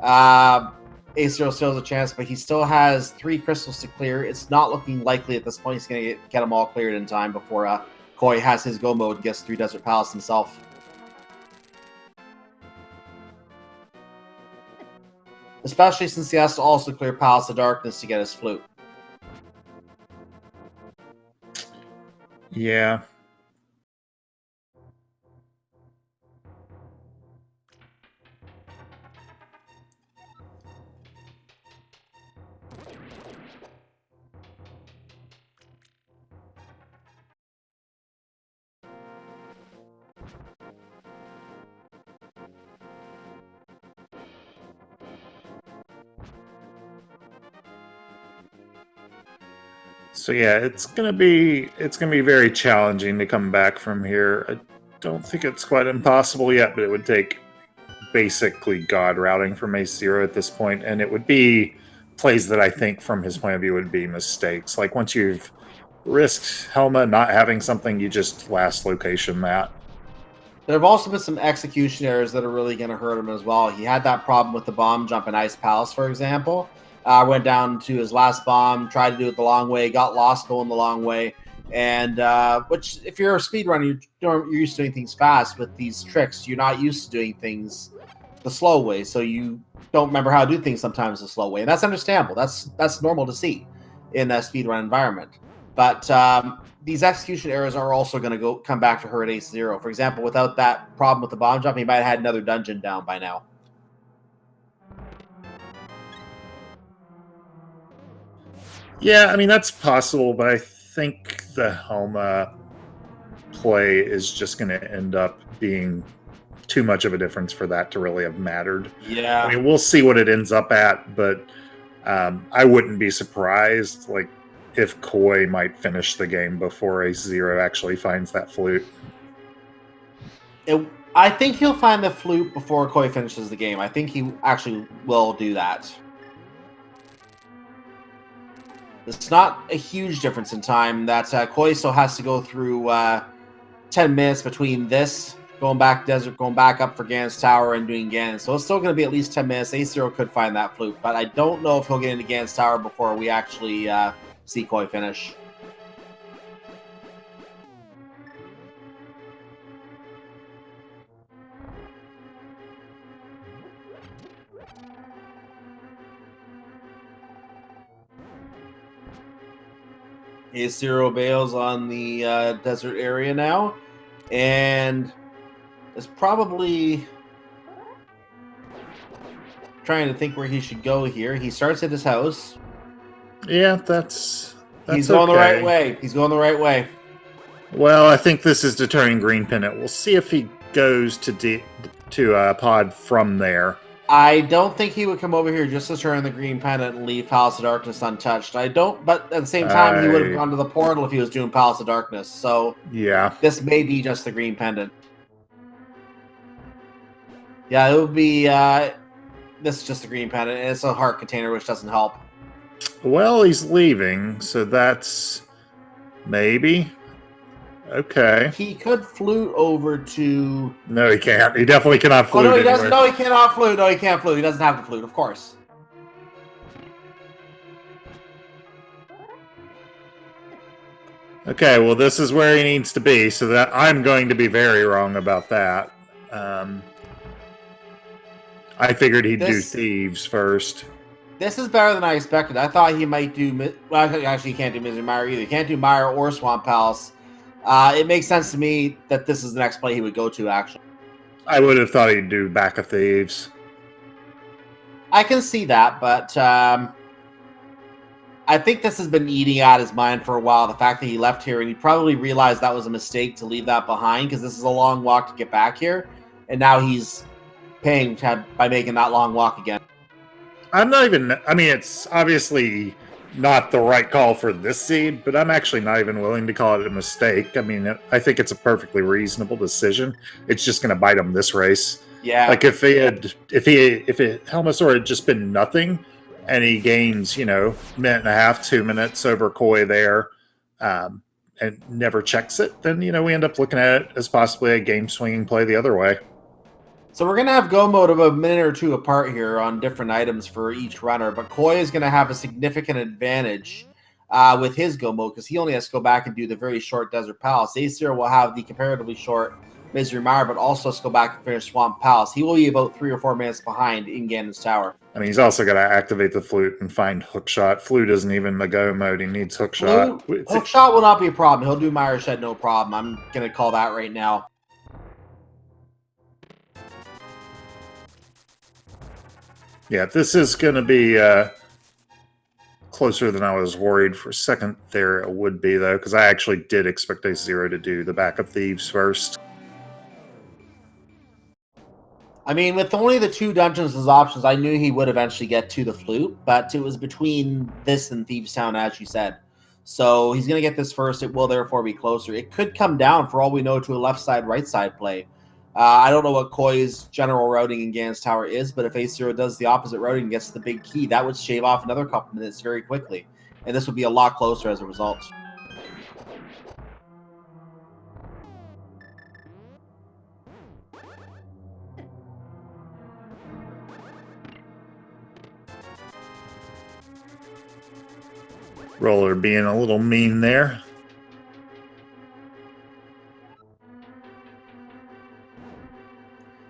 AceZer still has a chance, but he still has 3 crystals to clear. It's not looking likely at this point he's going to get them all cleared in time before Koi has his go mode and gets through Desert Palace himself. Especially since he has to also clear Palace of Darkness to get his flute. Yeah. So yeah, it's gonna be very challenging to come back from here. I don't think it's quite impossible yet, but it would take basically god routing from AceZer at this point, and it would be plays that I think from his point of view would be mistakes. Like once you've risked Helma not having something, you just last location that. There have also been some execution errors that are really going to hurt him as well. He had that problem with the bomb jump in Ice Palace, for example. Went down to his last bomb, tried to do it the long way, got lost going the long way. And which, if you're a speedrunner, you're used to doing things fast. With these tricks, you're not used to doing things the slow way, so you don't remember how to do things sometimes the slow way. And that's understandable. That's normal to see in a speedrun environment. But these execution errors are also going to come back to hurt AceZer. For example, without that problem with the bomb jump, he might have had another dungeon down by now. Yeah, I mean, that's possible, but I think the Helma play is just going to end up being too much of a difference for that to really have mattered. Yeah. I mean, we'll see what it ends up at, but I wouldn't be surprised like if Koi might finish the game before AceZer actually finds that flute. I think he'll find the flute before Koi finishes the game. I think he actually will do that. It's not a huge difference in time. That Koi still has to go through 10 minutes between this, going back desert, going back up for Ganon's Tower, and doing Ganon. So it's still going to be at least 10 minutes. AceZer could find that flute, but I don't know if he'll get into Ganon's Tower before we actually see Koi finish. AceZer bails on the desert area now, and is probably trying to think where he should go here. He starts at his house. Yeah, that's He's going okay. the right way. He's going the right way. Well, I think this is deterring Green Pennant. We'll see if he goes to pod from there. I don't think he would come over here just to turn the Green Pennant and leave Palace of Darkness untouched. I don't, but at the same time, he would have gone to the portal if he was doing Palace of Darkness. So yeah, this may be just the Green Pendant. Yeah, it would be. This is just the Green Pendant, and it's a heart container, which doesn't help. Well, he's leaving, so that's maybe okay. He could flute over to. No, he can't. He definitely cannot flute. Oh no, he doesn't. anywhere. No, he cannot flute. No, he can't flute. He doesn't have to flute, of course. Okay, well, this is where he needs to be, so that I'm going to be very wrong about that. I figured he'd do Thieves first. This is better than I expected. I thought he might do... Well, actually, he can't do Misery Mire either. He can't do Mire or Swamp Palace. It makes sense to me that this is the next play he would go to, actually. I would have thought he'd do Back of Thieves. I can see that, but I think this has been eating at his mind for a while. The fact that he left here, and he probably realized that was a mistake to leave that behind, because this is a long walk to get back here, and now he's paying by making that long walk again. I'm not even... I mean, it's obviously not the right call for this seed, but I'm actually not even willing to call it a mistake. I mean, I think it's a perfectly reasonable decision. It's just going to bite him this race. Yeah. Like if Helmasaur had just been nothing, and he gains, minute and a half, 2 minutes over Koi there, and never checks it, then, we end up looking at it as possibly a game-swinging play the other way. So we're going to have go mode of a minute or two apart here on different items for each runner, but Koi is going to have a significant advantage with his go mode because he only has to go back and do the very short Desert Palace. AceZer will have the comparatively short Misery Mire, but also has to go back and finish Swamp Palace. He will be about 3 or 4 minutes behind in Ganon's Tower. I mean, he's also got to activate the flute and find Hookshot. Flute isn't even the go mode. He needs Hookshot. Hookshot will not be a problem. He'll do Mire Shed, no problem. I'm going to call that right now. Yeah, this is going to be closer than I was worried for a second there. It would be, though, because I actually did expect AceZer to do the Back of Thieves first. I mean, with only the 2 dungeons as options, I knew he would eventually get to the flute, but it was between this and Thieves Town, as you said. So he's going to get this first. It will therefore be closer. It could come down, for all we know, to a left side, right side play. I don't know what Koi's general routing in Ganon's Tower is, but if AceZer does the opposite routing and gets the big key, that would shave off another couple minutes very quickly. And this would be a lot closer as a result. Roller being a little mean there.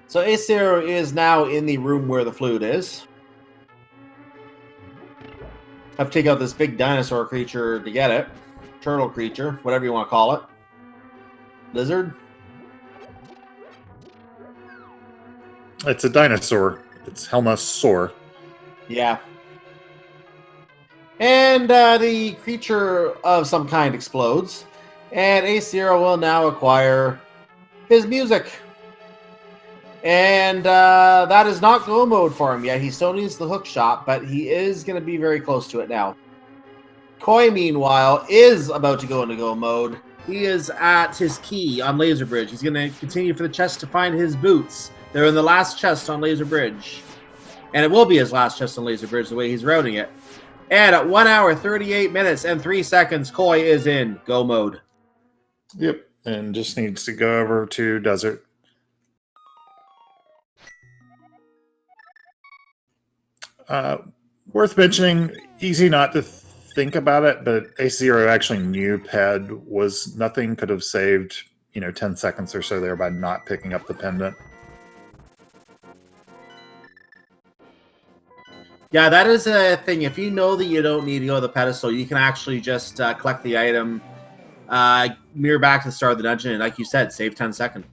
So AceZer is now in the room where the flute is. Have to take out this big dinosaur creature to get it. Turtle creature, whatever you want to call it. Lizard? It's a dinosaur. It's Helmasaur. Yeah. And the creature of some kind explodes. And AceZer will now acquire his music. And that is not go mode for him yet. He still needs the hook shot, but he is going to be very close to it now. Koi, meanwhile, is about to go into go mode. He is at his key on Laser Bridge. He's going to continue for the chest to find his boots. They're in the last chest on Laser Bridge. And it will be his last chest on Laser Bridge the way he's routing it. And at 1 hour, 38 minutes, and 3 seconds, Koi is in go mode. Yep, and just needs to go over to Desert. Worth mentioning, easy not to think about it, but AceZer actually knew Ped was nothing, could have saved, 10 seconds or so there by not picking up the pendant. Yeah, that is a thing. If you know that you don't need to go to the pedestal, you can actually just collect the item, mirror back to the start of the dungeon, and like you said, save 10 seconds.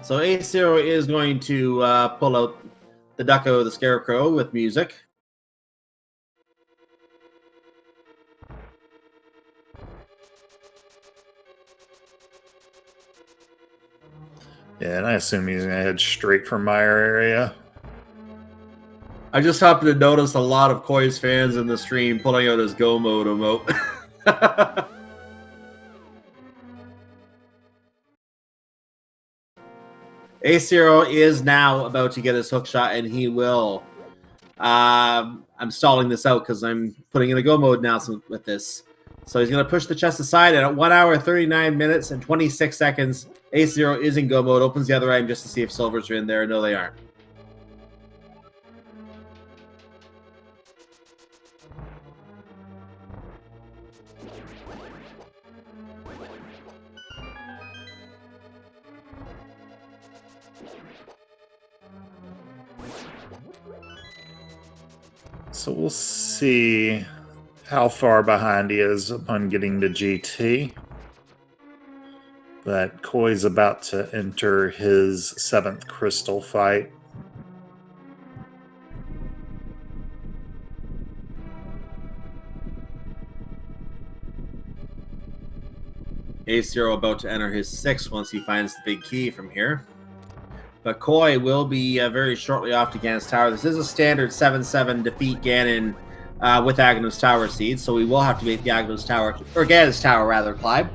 So AceZer is going to pull out the Ducko the Scarecrow with music. Yeah, and I assume he's going to head straight for Meyer area. I just happened to notice a lot of Koi's fans in the stream pulling out his Go Mode emote. AceZer is now about to get his hook shot, and he will. I'm stalling this out because I'm putting in a Go Mode announcement with this. So he's going to push the chest aside, and at 1 hour, 39 minutes, and 26 seconds, AceZer is in Go Mode, opens the other item just to see if silvers are in there. No, they aren't. So we'll see how far behind he is upon getting to GT. But Koi's about to enter his 7th crystal fight. AceZer about to enter his 6th once he finds the big key from here. But Koi will be very shortly off to Ganon's Tower. This is a standard 7-7 defeat Ganon with Aghanos Tower Seed, so we will have to make the Aghanos Tower, or Ganon's Tower rather, climb.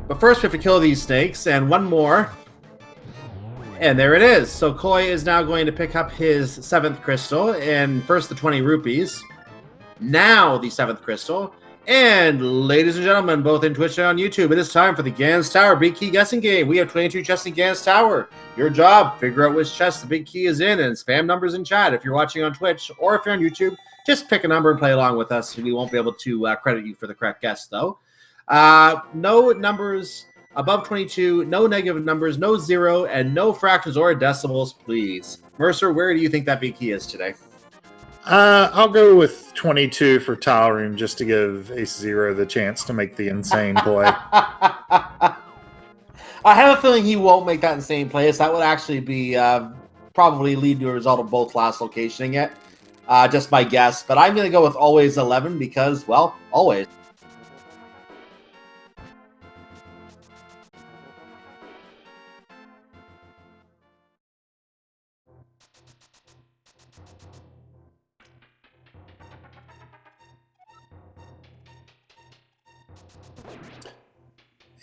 But first we have to kill these snakes, and one more. And there it is. So Koi is now going to pick up his 7th crystal, and first the 20 rupees. Now the 7th crystal. And ladies and gentlemen, both in Twitch and on YouTube, it is time for the Ganon's Tower Big Key Guessing Game. We have 22 chests in Ganon's Tower. Your job, figure out which chest the big key is in and spam numbers in chat. If you're watching on Twitch or if you're on YouTube, just pick a number and play along with us. We won't be able to credit you for the correct guess, though. No numbers above 22, no negative numbers, no 0, and no fractions or decimals, please. Mercer, where do you think that big key is today? I'll go with 22 for Tile Room just to give AceZer the chance to make the insane play. I have a feeling he won't make that insane play. So that would actually be probably lead to a result of both last locationing it. Just my guess. But I'm going to go with always 11 because, well, always.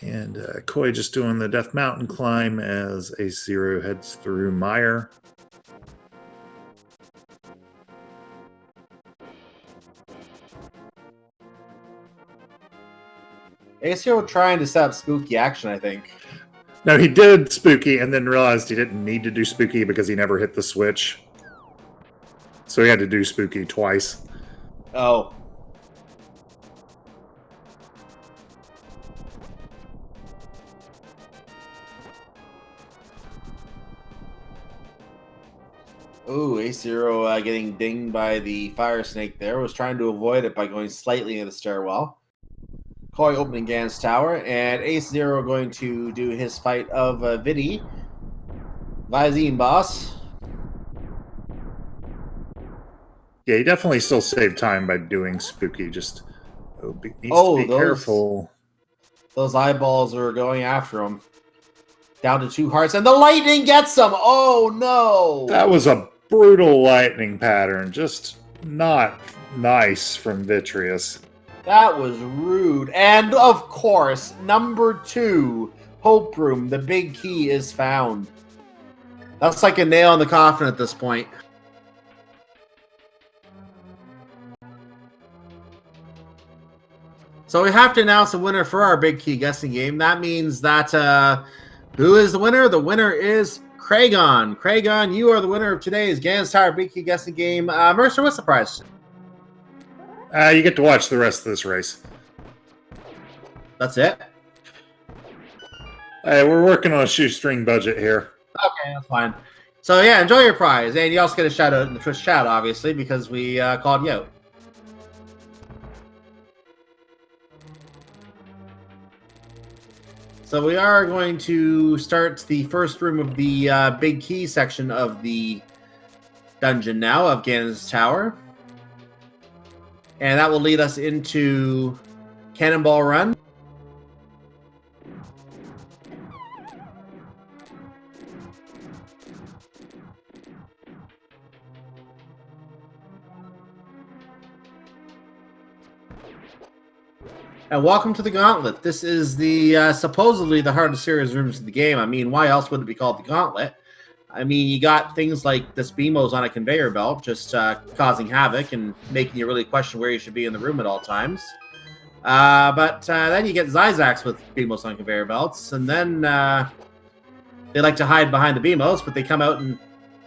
And Koi just doing the Death Mountain climb as AceZer heads through Meyer. AceZer trying to set up spooky action, I think. No, he did spooky and then realized he didn't need to do spooky because he never hit the switch. So he had to do spooky twice. Oh. Ooh, AceZer getting dinged by the fire snake there. Was trying to avoid it by going slightly into the stairwell. Koi opening Ganon's Tower, and AceZer going to do his fight of Vidi. Visine boss. Yeah, he definitely still saved time by doing spooky. Just needs to be careful. Those eyeballs are going after him. Down to 2 hearts, and the lightning gets him! Oh, no! That was a brutal lightning pattern. Just not nice from Vitreous. That was rude. And, of course, number 2, Hope Room. The big key is found. That's like a nail in the coffin at this point. So we have to announce a winner for our big key guessing game. That means that... who is the winner? The winner is Kragon. Kragon, you are the winner of today's Ganon's Tower Big Key Guessing Game. Mercer, what's the prize? You get to watch the rest of this race. That's it? Hey, we're working on a shoestring budget here. Okay, that's fine. So yeah, enjoy your prize. And you also get a shout out in the Twitch chat, obviously, because we called you out. So So we are going to start the first room of the big key section of the dungeon now, of Ganon's Tower. And that will lead us into Cannonball Run. And welcome to the Gauntlet. This is the supposedly the hardest series rooms in the game. I mean, why else would it be called the Gauntlet? I mean, you got things like this BMO's on a conveyor belt, just causing havoc and making you really question where you should be in the room at all times. But then you get Zyzax with BMO's on conveyor belts, and then they like to hide behind the BMO's, but they come out and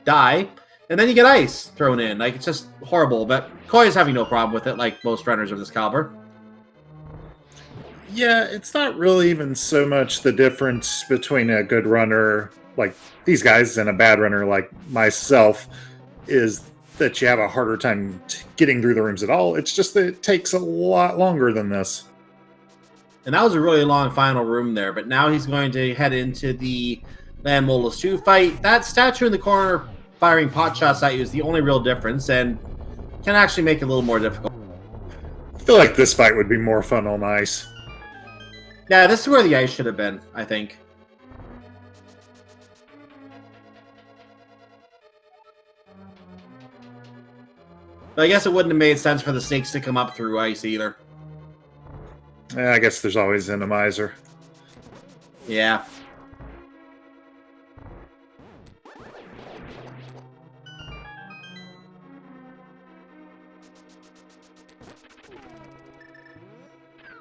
die. And then you get ice thrown in. Like, it's just horrible. But Koi is having no problem with it, like most runners of this caliber. Yeah, it's not really even so much the difference between a good runner like these guys and a bad runner like myself is that you have a harder time getting through the rooms at all. It's just that it takes a lot longer than this. And that was a really long final room there, but now he's going to head into the Land Molus 2 fight. That statue in the corner firing pot shots at you is the only real difference, and can actually make it a little more difficult. I feel like this fight would be more fun on ice. Yeah, this is where the ice should have been, I think. But I guess it wouldn't have made sense for the snakes to come up through ice either. Yeah, I guess there's always Randomizer. Yeah.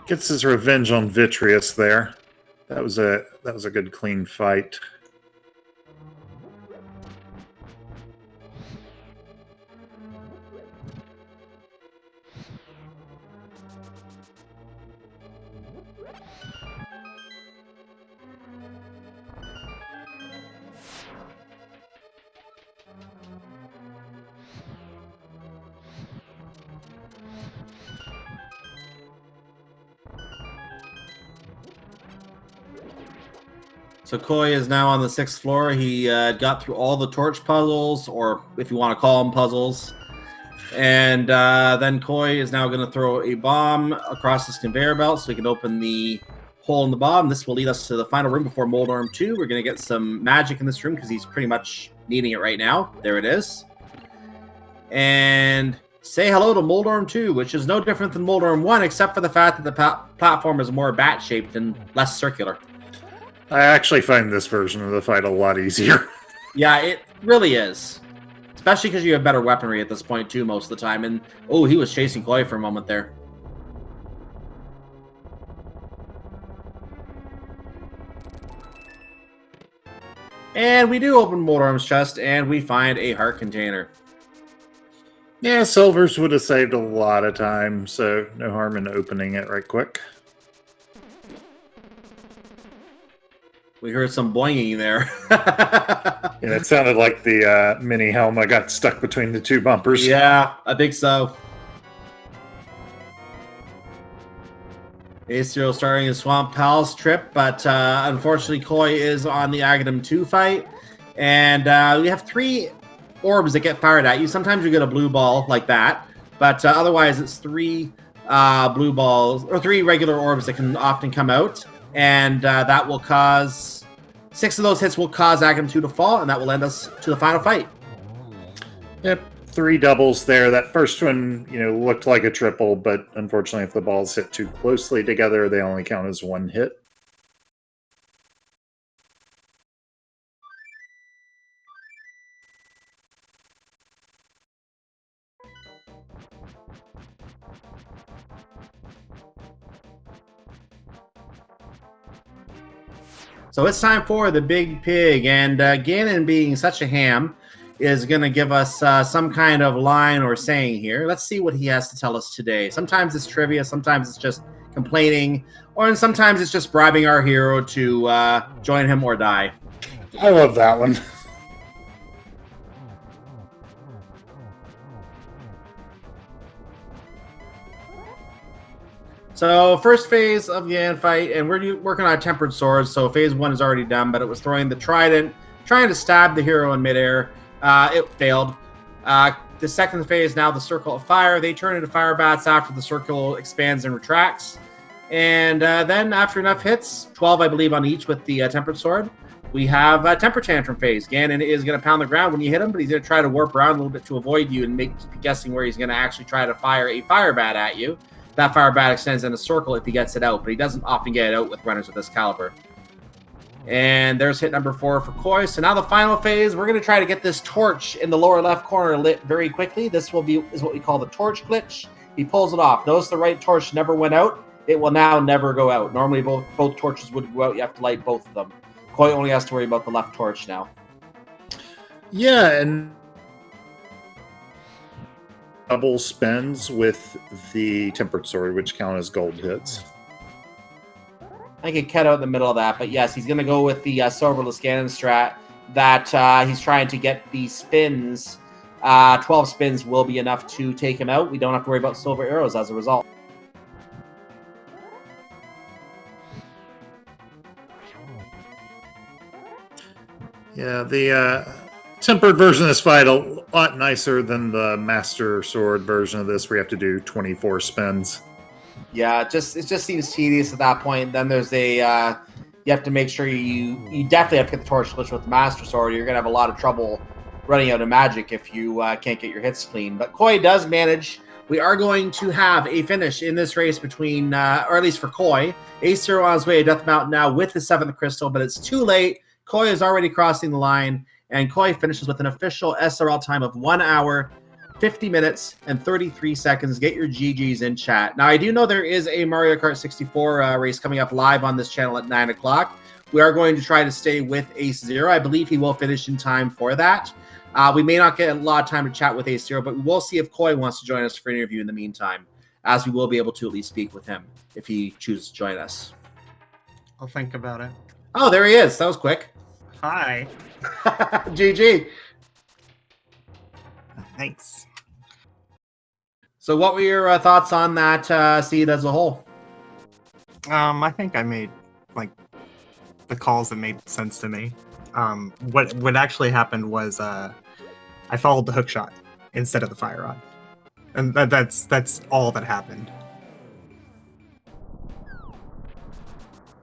Gets his revenge on Vitreous there. That was a good clean fight. So Koi is now on the 6th floor. He got through all the torch puzzles, or if you want to call them puzzles. And then Koi is now going to throw a bomb across this conveyor belt so we can open the hole in the bottom. This will lead us to the final room before Moldorm 2. We're going to get some magic in this room because he's pretty much needing it right now. There it is. And say hello to Moldorm 2, which is no different than Moldorm 1, except for the fact that the platform is more bat-shaped and less circular. I actually find this version of the fight a lot easier. Yeah, it really is. Especially because you have better weaponry at this point, too, most of the time. And, oh, he was chasing Koi for a moment there. And we do open Moldorm's chest, and we find a heart container. Yeah, Silvers would have saved a lot of time, so no harm in opening it right quick. We heard some boinging there. And it sounded like the mini helmet got stuck between the two bumpers. Yeah, I think so. AceZer starting his Swamp Palace trip, but unfortunately Koi is on the Aghanim 2 fight. And we have 3 orbs that get fired at you. Sometimes you get a blue ball like that, but otherwise it's 3 blue balls, or 3 regular orbs that can often come out. And that will cause 6 of those hits will cause Aghanim 2 to fall, and that will end us to the final fight. Yep, 3 doubles there. That first one, looked like a triple, but unfortunately, if the balls hit too closely together, they only count as 1 hit. So it's time for the Big Pig, and Ganon, being such a ham, is going to give us some kind of line or saying here. Let's see what he has to tell us today. Sometimes it's trivia, sometimes it's just complaining, or sometimes it's just bribing our hero to join him or die. I love that one. So first phase of the Yan fight, and we're working on a tempered sword. So phase 1 is already done, but it was throwing the trident, trying to stab the hero in midair. It failed. The second phase, now the circle of fire. They turn into fire bats after the circle expands and retracts. And then after enough hits, 12 I believe on each with the tempered sword, we have a temper tantrum phase. Ganon is going to pound the ground when you hit him, but he's going to try to warp around a little bit to avoid you and keep you guessing where he's going to actually try to fire a fire bat at you. That fire bat extends in a circle if he gets it out, but he doesn't often get it out with runners of this caliber. And there's hit number 4 for Koi. So now the final phase, we're going to try to get this torch in the lower left corner lit very quickly. This is what we call the torch glitch. He pulls it off. Notice the right torch never went out. It will now never go out. Normally both torches would go out. You have to light both of them. Koi only has to worry about the left torch now. Yeah, and double spins with the tempered sword, which count as gold hits. I could cut out in the middle of that, but yes, he's going to go with the silverless Ganon strat that he's trying to get the spins. 12 spins will be enough to take him out. We don't have to worry about silver arrows as a result. Yeah, the tempered version of this fight a lot nicer than the Master Sword version of this, where you have to do 24 spins. Yeah, it just seems tedious at that point. Then there's a you have to make sure you definitely have to get the torch glitch with the Master Sword. You're gonna have a lot of trouble running out of magic if you can't get your hits clean. But Koi does manage. We are going to have a finish in this race between, or at least for Koi. AceZer on his way to Death Mountain now with the 7th crystal, but it's too late. Koi is already crossing the line, and Koi finishes with an official SRL time of 1 hour, 50 minutes, and 33 seconds. Get your GGs in chat. Now, I do know there is a Mario Kart 64 race coming up live on this channel at 9 o'clock. We are going to try to stay with AceZer. I believe he will finish in time for that. We may not get a lot of time to chat with AceZer, but we will see if Koi wants to join us for an interview in the meantime, as we will be able to at least speak with him if he chooses to join us. I'll think about it. Oh, there he is. That was quick. Hi. GG. Thanks. So what were your thoughts on that seed as a whole? I think I made like the calls that made sense to me. What actually happened was I followed the hook shot instead of the fire rod, and that's all that happened.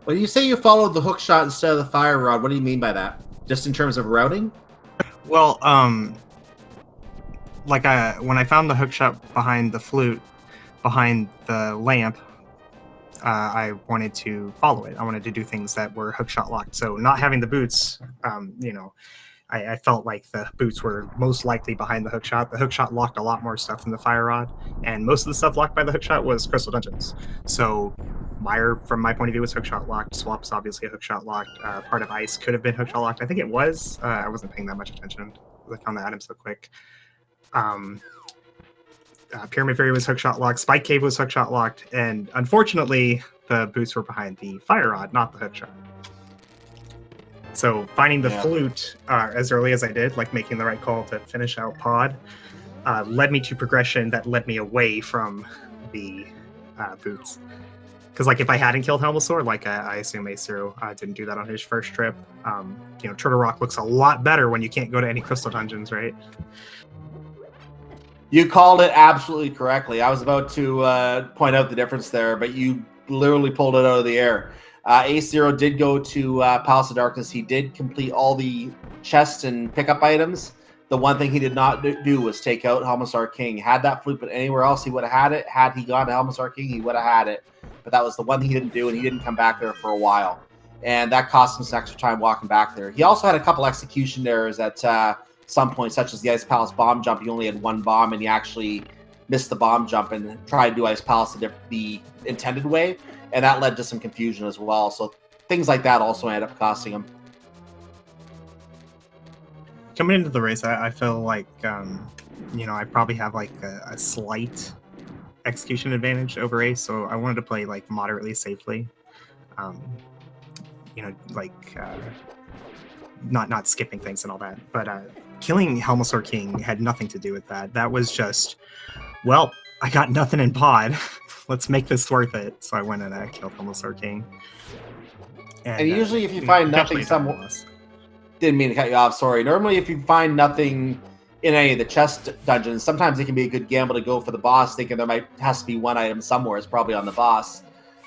When you say you followed the hook shot instead of the fire rod, what do you mean by that? Just in terms of routing? Well, like when I found the hook shot behind the flute, behind the lamp, I wanted to follow it. I wanted to do things that were hookshot locked. So not having the boots, I felt like the boots were most likely behind the hookshot. The hookshot locked a lot more stuff than the fire rod, and most of the stuff locked by the hookshot was crystal dungeons. So Mire, from my point of view, was hookshot locked. Swap's obviously a hookshot locked. Part of Ice could have been hookshot locked. I think it was. I wasn't paying that much attention. I found the item so quick. Pyramid Fairy was hookshot locked. Spike Cave was hookshot locked, and unfortunately, the boots were behind the fire rod, not the hookshot. So finding the flute as early as I did, like making the right call to finish out pod, led me to progression that led me away from the boots. Because like if I hadn't killed Helmasaur, like I assume AceZer didn't do that on his first trip. Turtle Rock looks a lot better when you can't go to any crystal dungeons, right? You called it absolutely correctly. I was about to point out the difference there, but you literally pulled it out of the air. AceZer did go to Palace of Darkness. He did complete all the chests and pickup items. The one thing he did not do was take out Helmasaur King. Had that flute, but anywhere else he would have had it. Had he gone to Helmasaur King, he would have had it. But that was the one thing he didn't do, and he didn't come back there for a while. And that cost him some extra time walking back there. He also had a couple execution errors at some point, such as the Ice Palace bomb jump. He only had one bomb, and he actually missed the bomb jump and tried to do Ice Palace the intended way. And that led to some confusion as well. So things like that also ended up costing him. Coming into the race, I feel like, I probably have like a slight execution advantage over Ace. So I wanted to play like moderately safely. Not skipping things and all that. But killing Helmasaur King had nothing to do with that. That was just, well, I got nothing in pod. let's make this worth it. So I went and killed Helmosaur King. And usually, if you find nothing somewhere, didn't mean to cut you off. Sorry. Normally, if you find nothing in any of the chest dungeons, sometimes it can be a good gamble to go for the boss, thinking there has to be one item somewhere. It's probably on the boss.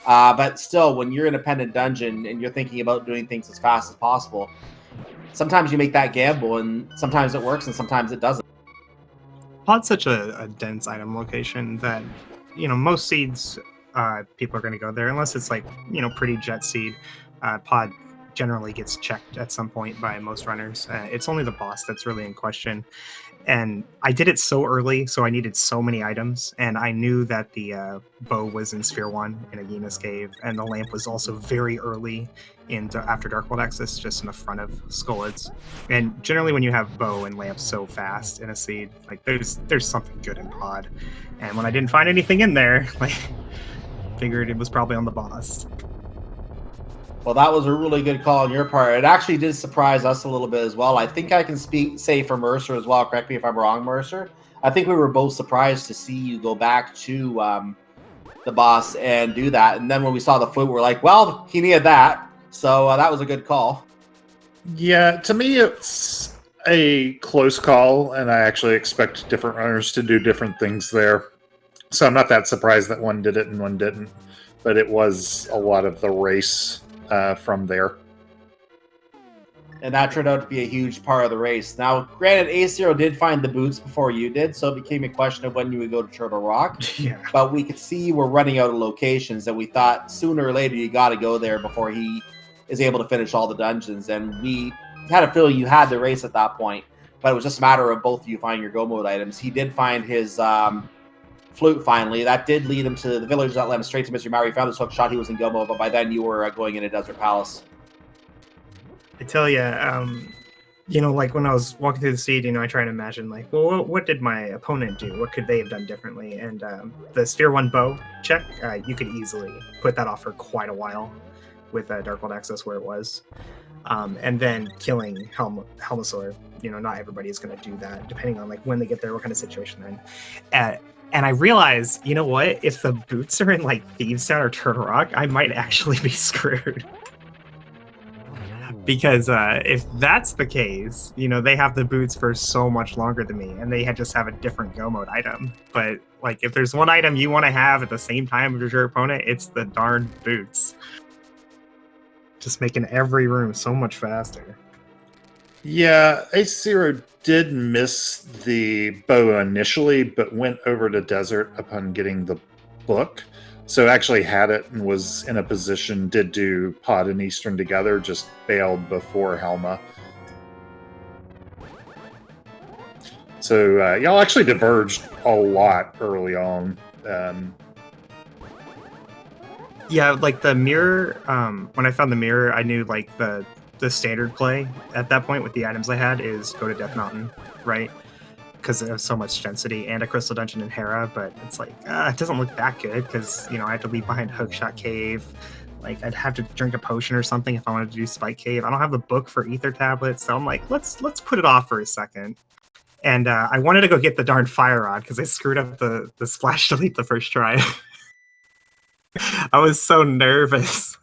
But still, when you're in a pendant dungeon and you're thinking about doing things as fast as possible, sometimes you make that gamble, and sometimes it works, and sometimes it doesn't. Pod's such a dense item location that, most seeds, people are going to go there, unless it's like, pretty jet seed. Pod generally gets checked at some point by most runners. It's only the boss that's really in question. And I did it so early, so I needed so many items, and I knew that the bow was in Sphere 1 in Aegina's Cave, and the lamp was also very early after Dark World Access, just in the front of Skullheads. And generally when you have bow and lamp so fast in a seed, like there's something good in Pod. And when I didn't find anything in there, figured it was probably on the boss. Well, that was a really good call on your part. It actually did surprise us a little bit as well. I think I can say for Mercer as well. Correct me if I'm wrong, Mercer. I think we were both surprised to see you go back to the boss and do that. And then when we saw the flute, we're like, well, he needed that. So that was a good call. Yeah, to me, it's a close call, and I actually expect different runners to do different things there. So I'm not that surprised that one did it and one didn't. But it was a lot of the race from there. And that turned out to be a huge part of the race. Now, granted, AceZero did find the boots before you did, so it became a question of when you would go to Turtle Rock. Yeah. But we could see you were running out of locations, and we thought sooner or later you got to go there before he is able to finish all the dungeons. And we had a feeling you had the race at that point, but it was just a matter of both of you finding your go mode items. He did find his flute finally. That did lead him to the village that led him straight to Mr. Mario. He found his hook shot. He was in go mode, but by then you were going into Desert Palace. I tell you, like when I was walking through the seed, I try and imagine, like, well, what did my opponent do? What could they have done differently? And the Sphere 1 bow check, you could easily put that off for quite a while with Dark World Access where it was. And then killing Helmosaur, not everybody is going to do that, depending on like when they get there, what kind of situation they're in. And I realized, you know what? If the boots are in like Thieves Town or Turtle Rock, I might actually be screwed. Because if that's the case, they have the boots for so much longer than me, and they just have a different go mode item. But like, if there's one item you want to have at the same time as your opponent, it's the darn boots. Just making every room so much faster. Yeah, AceZero did miss the bow initially, but went over to Desert upon getting the book. So actually had it and was in a position, did do Pod and Eastern together, just bailed before Helma. So y'all actually diverged a lot early on. Yeah, like the mirror, when I found the mirror, I knew like the standard play at that point with the items I had is go to Death Mountain, right? Because it has so much density and a crystal dungeon in Hera, but it's like, it doesn't look that good because, I have to leave behind Hookshot Cave. Like, I'd have to drink a potion or something if I wanted to do Spike Cave. I don't have the book for Ether Tablets, so I'm like, let's put it off for a second. And I wanted to go get the darn Fire Rod because I screwed up the Splash Delete the first try. I was so nervous.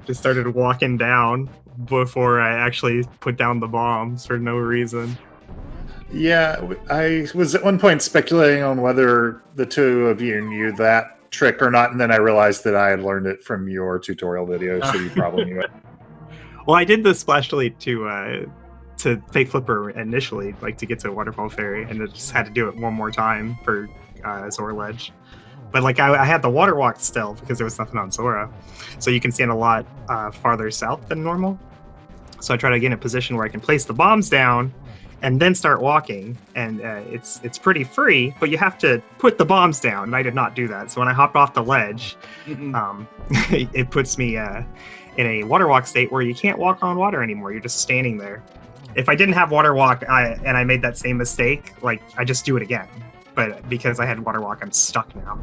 Just started walking down before I actually put down the bombs for no reason. Yeah, I was at one point speculating on whether the two of you knew that trick or not, and then I realized that I had learned it from your tutorial video, so you probably knew it. Well, I did the Splash Delete to Fake Flipper initially, like to get to Waterfall Fairy, and I just had to do it one more time for Zora Ledge. But like I had the water walk still because there was nothing on Zora, so you can stand a lot farther south than normal. So I try to get in a position where I can place the bombs down and then start walking, and it's pretty free, but you have to put the bombs down, and I did not do that. So when I hopped off the ledge, it puts me in a water walk state where you can't walk on water anymore. You're just standing there. If I didn't have water walk and I made that same mistake, like I just do it again. But because I had water walk, I'm stuck now.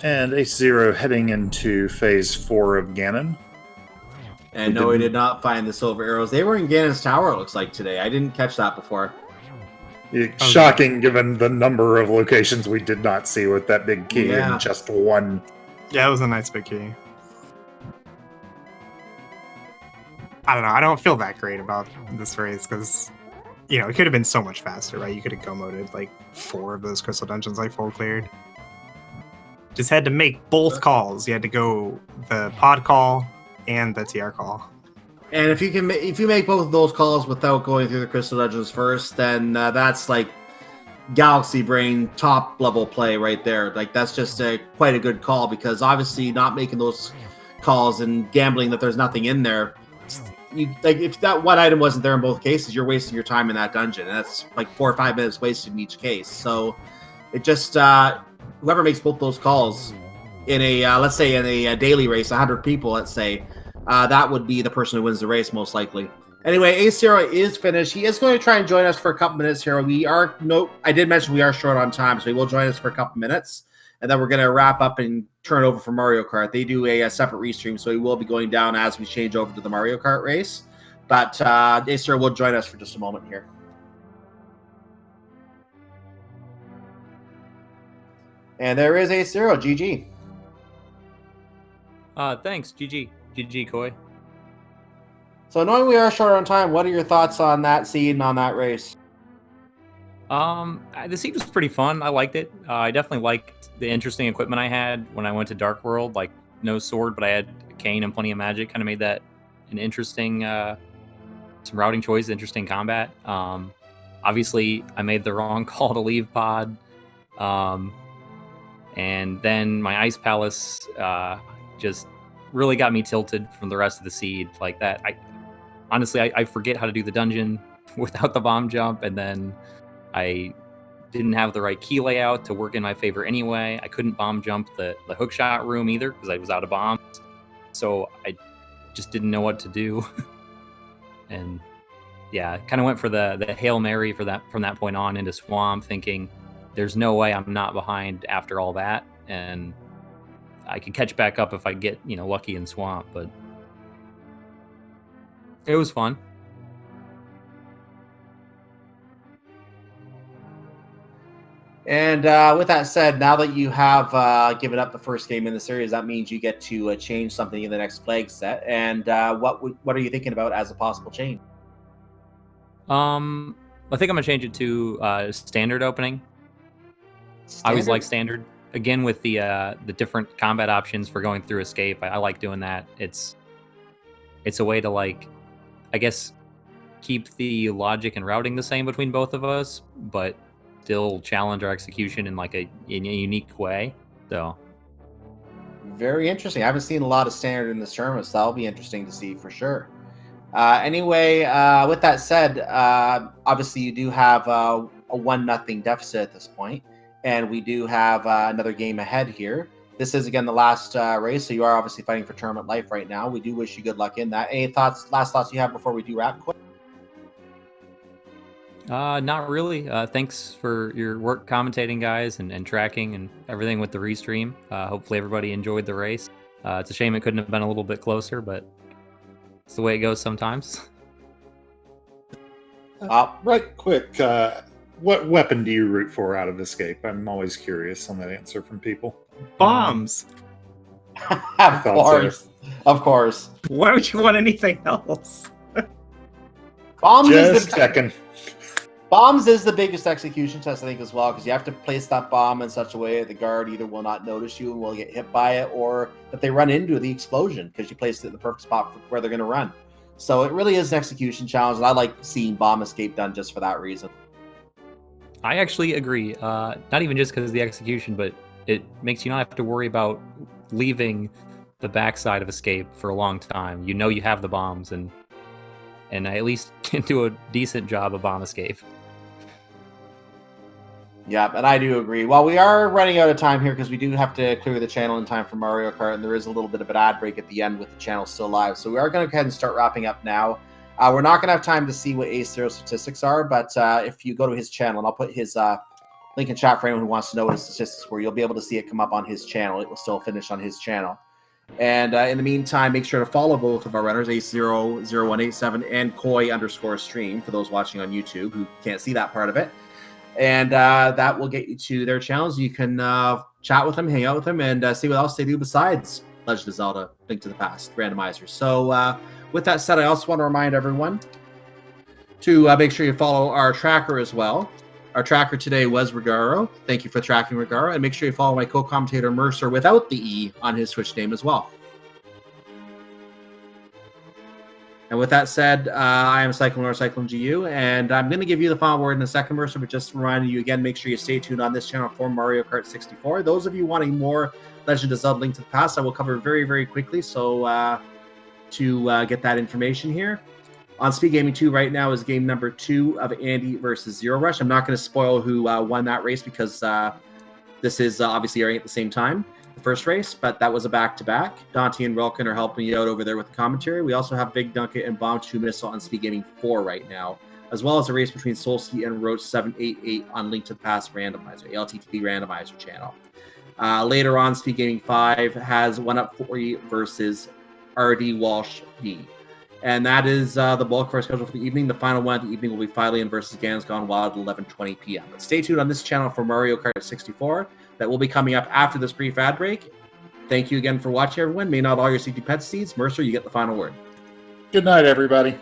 And AceZero heading into phase 4 of Ganon. And no, we did not find the silver arrows. They were in Ganon's tower, it looks like, today. I didn't catch that before. Shocking, given the number of locations we did not see with that big key Yeah. in just one. Yeah, it was a nice big key. I don't know. I don't feel that great about this race because, it could have been so much faster, right? You could have go-moded like 4 of those crystal dungeons like full cleared. Just had to make both calls. You had to go the pod call and the TR call. And if you make both of those calls without going through the crystal dungeons first, then that's like Galaxy Brain top level play right there. Like that's just quite a good call, because obviously not making those calls and gambling that there's nothing in there. If that one item wasn't there in both cases, you're wasting your time in that dungeon, and that's like 4 or 5 minutes wasted in each case. So it just whoever makes both those calls in a let's say in a daily race, 100 people, let's say. That would be the person who wins the race, most likely. Anyway, AceZer is finished. He is going to try and join us for a couple minutes here. I did mention we are short on time, so he will join us for a couple minutes, and then we're going to wrap up and turn over for Mario Kart. They do a separate restream, so he will be going down as we change over to the Mario Kart race. But AceZer will join us for just a moment here. And there is AceZer. GG. Thanks, GG. GG, Koi. So knowing we are short on time, what are your thoughts on that seed and on that race? The seed was pretty fun. I liked it. I definitely liked the interesting equipment I had when I went to Dark World. Like, no sword, but I had a cane and plenty of magic. Kind of made that an interesting, some routing choice, interesting combat. Obviously, I made the wrong call to leave pod. And then my Ice Palace just really got me tilted from the rest of the seed like that. I forget how to do the dungeon without the bomb jump, and then I didn't have the right key layout to work in my favor anyway. I couldn't bomb jump the hookshot room either because I was out of bombs. So I just didn't know what to do. And yeah, kind of went for the Hail Mary from that point on into Swamp, thinking there's no way I'm not behind after all that. And I could catch back up if I get, lucky in Swamp, but it was fun. And with that said, now that you have given up the first game in the series, that means you get to change something in the next flag set. And what are you thinking about as a possible change? I think I'm gonna change it to standard opening. I always like standard. Again, with the different combat options for going through escape, I like doing that. It's a way to, like, I guess, keep the logic and routing the same between both of us, but still challenge our execution in like a unique way. So very interesting. I haven't seen a lot of standard in this tournament, so that'll be interesting to see for sure. Anyway, with that said, obviously you do have a 1-0 deficit at this point. And we do have another game ahead here. This is, again, the last race, so you are obviously fighting for tournament life right now. We do wish you good luck in that. Any last thoughts you have before we do wrap? Not really. Thanks for your work commentating, guys, and tracking and everything with the restream. Hopefully everybody enjoyed the race. It's a shame it couldn't have been a little bit closer, but it's the way it goes sometimes. Right quick, what weapon do you root for out of Escape? I'm always curious on that answer from people. Bombs. Of course. Why would you want anything else? Bombs is the biggest execution test, I think, as well, because you have to place that bomb in such a way that the guard either will not notice you and will get hit by it, or that they run into the explosion because you placed it in the perfect spot for where they're going to run. So it really is an execution challenge, and I like seeing bomb escape done just for that reason. I actually agree. Not even just because of the execution, but it makes you not have to worry about leaving the backside of Escape for a long time. You know you have the bombs, and I at least can do a decent job of bomb escape. Yeah, and I do agree. Well, we are running out of time here because we do have to clear the channel in time for Mario Kart, and there is a little bit of an ad break at the end with the channel still live. So we are going to go ahead and start wrapping up now. We're not going to have time to see what AceZer statistics are, but if you go to his channel, and I'll put his link in chat for anyone who wants to know what his statistics were, you'll be able to see it come up on his channel. It will still finish on his channel. And in the meantime, make sure to follow both of our runners, AceZer0187 and Koi_stream, for those watching on YouTube who can't see that part of it. And that will get you to their channels. You can chat with them, hang out with them, and see what else they do besides Legend of Zelda: Link to the Past Randomizer. So with that said, I also want to remind everyone to make sure you follow our tracker as well. Our tracker today was Regaro. Thank you for tracking Regaro. And make sure you follow my co-commentator Mercer without the E on his Twitch name as well. And with that said, I am Cyclone or Cyclone GU, and I'm going to give you the final word in a second, Mercer, but just reminding you again, make sure you stay tuned on this channel for Mario Kart 64. Those of you wanting more Legend of Zelda: Link to the Past, I will cover very, very quickly, so to get that information here. On Speed Gaming 2 right now is game number 2 of Andy versus Zero Rush. I'm not going to spoil who won that race because this is obviously airing at the same time, the first race, but that was a back-to-back. Dante and Relkin are helping me out over there with the commentary. We also have Big Duncan and Bomb 2 Missile on Speed Gaming 4 right now, as well as a race between Solski and Roach 788 on Link to the Past Randomizer, ALTTP Randomizer channel. Later on, Speed Gaming 5 has 1UP40 versus RD Walsh V. And that is the bulk of our schedule for the evening. The final one of the evening will be Phyllian versus Gans Gone Wild at 11:20 p.m. But stay tuned on this channel for Mario Kart 64. That will be coming up after this brief ad break. Thank you again for watching, everyone. May not all your CT pets seeds. Mercer, you get the final word. Good night, everybody.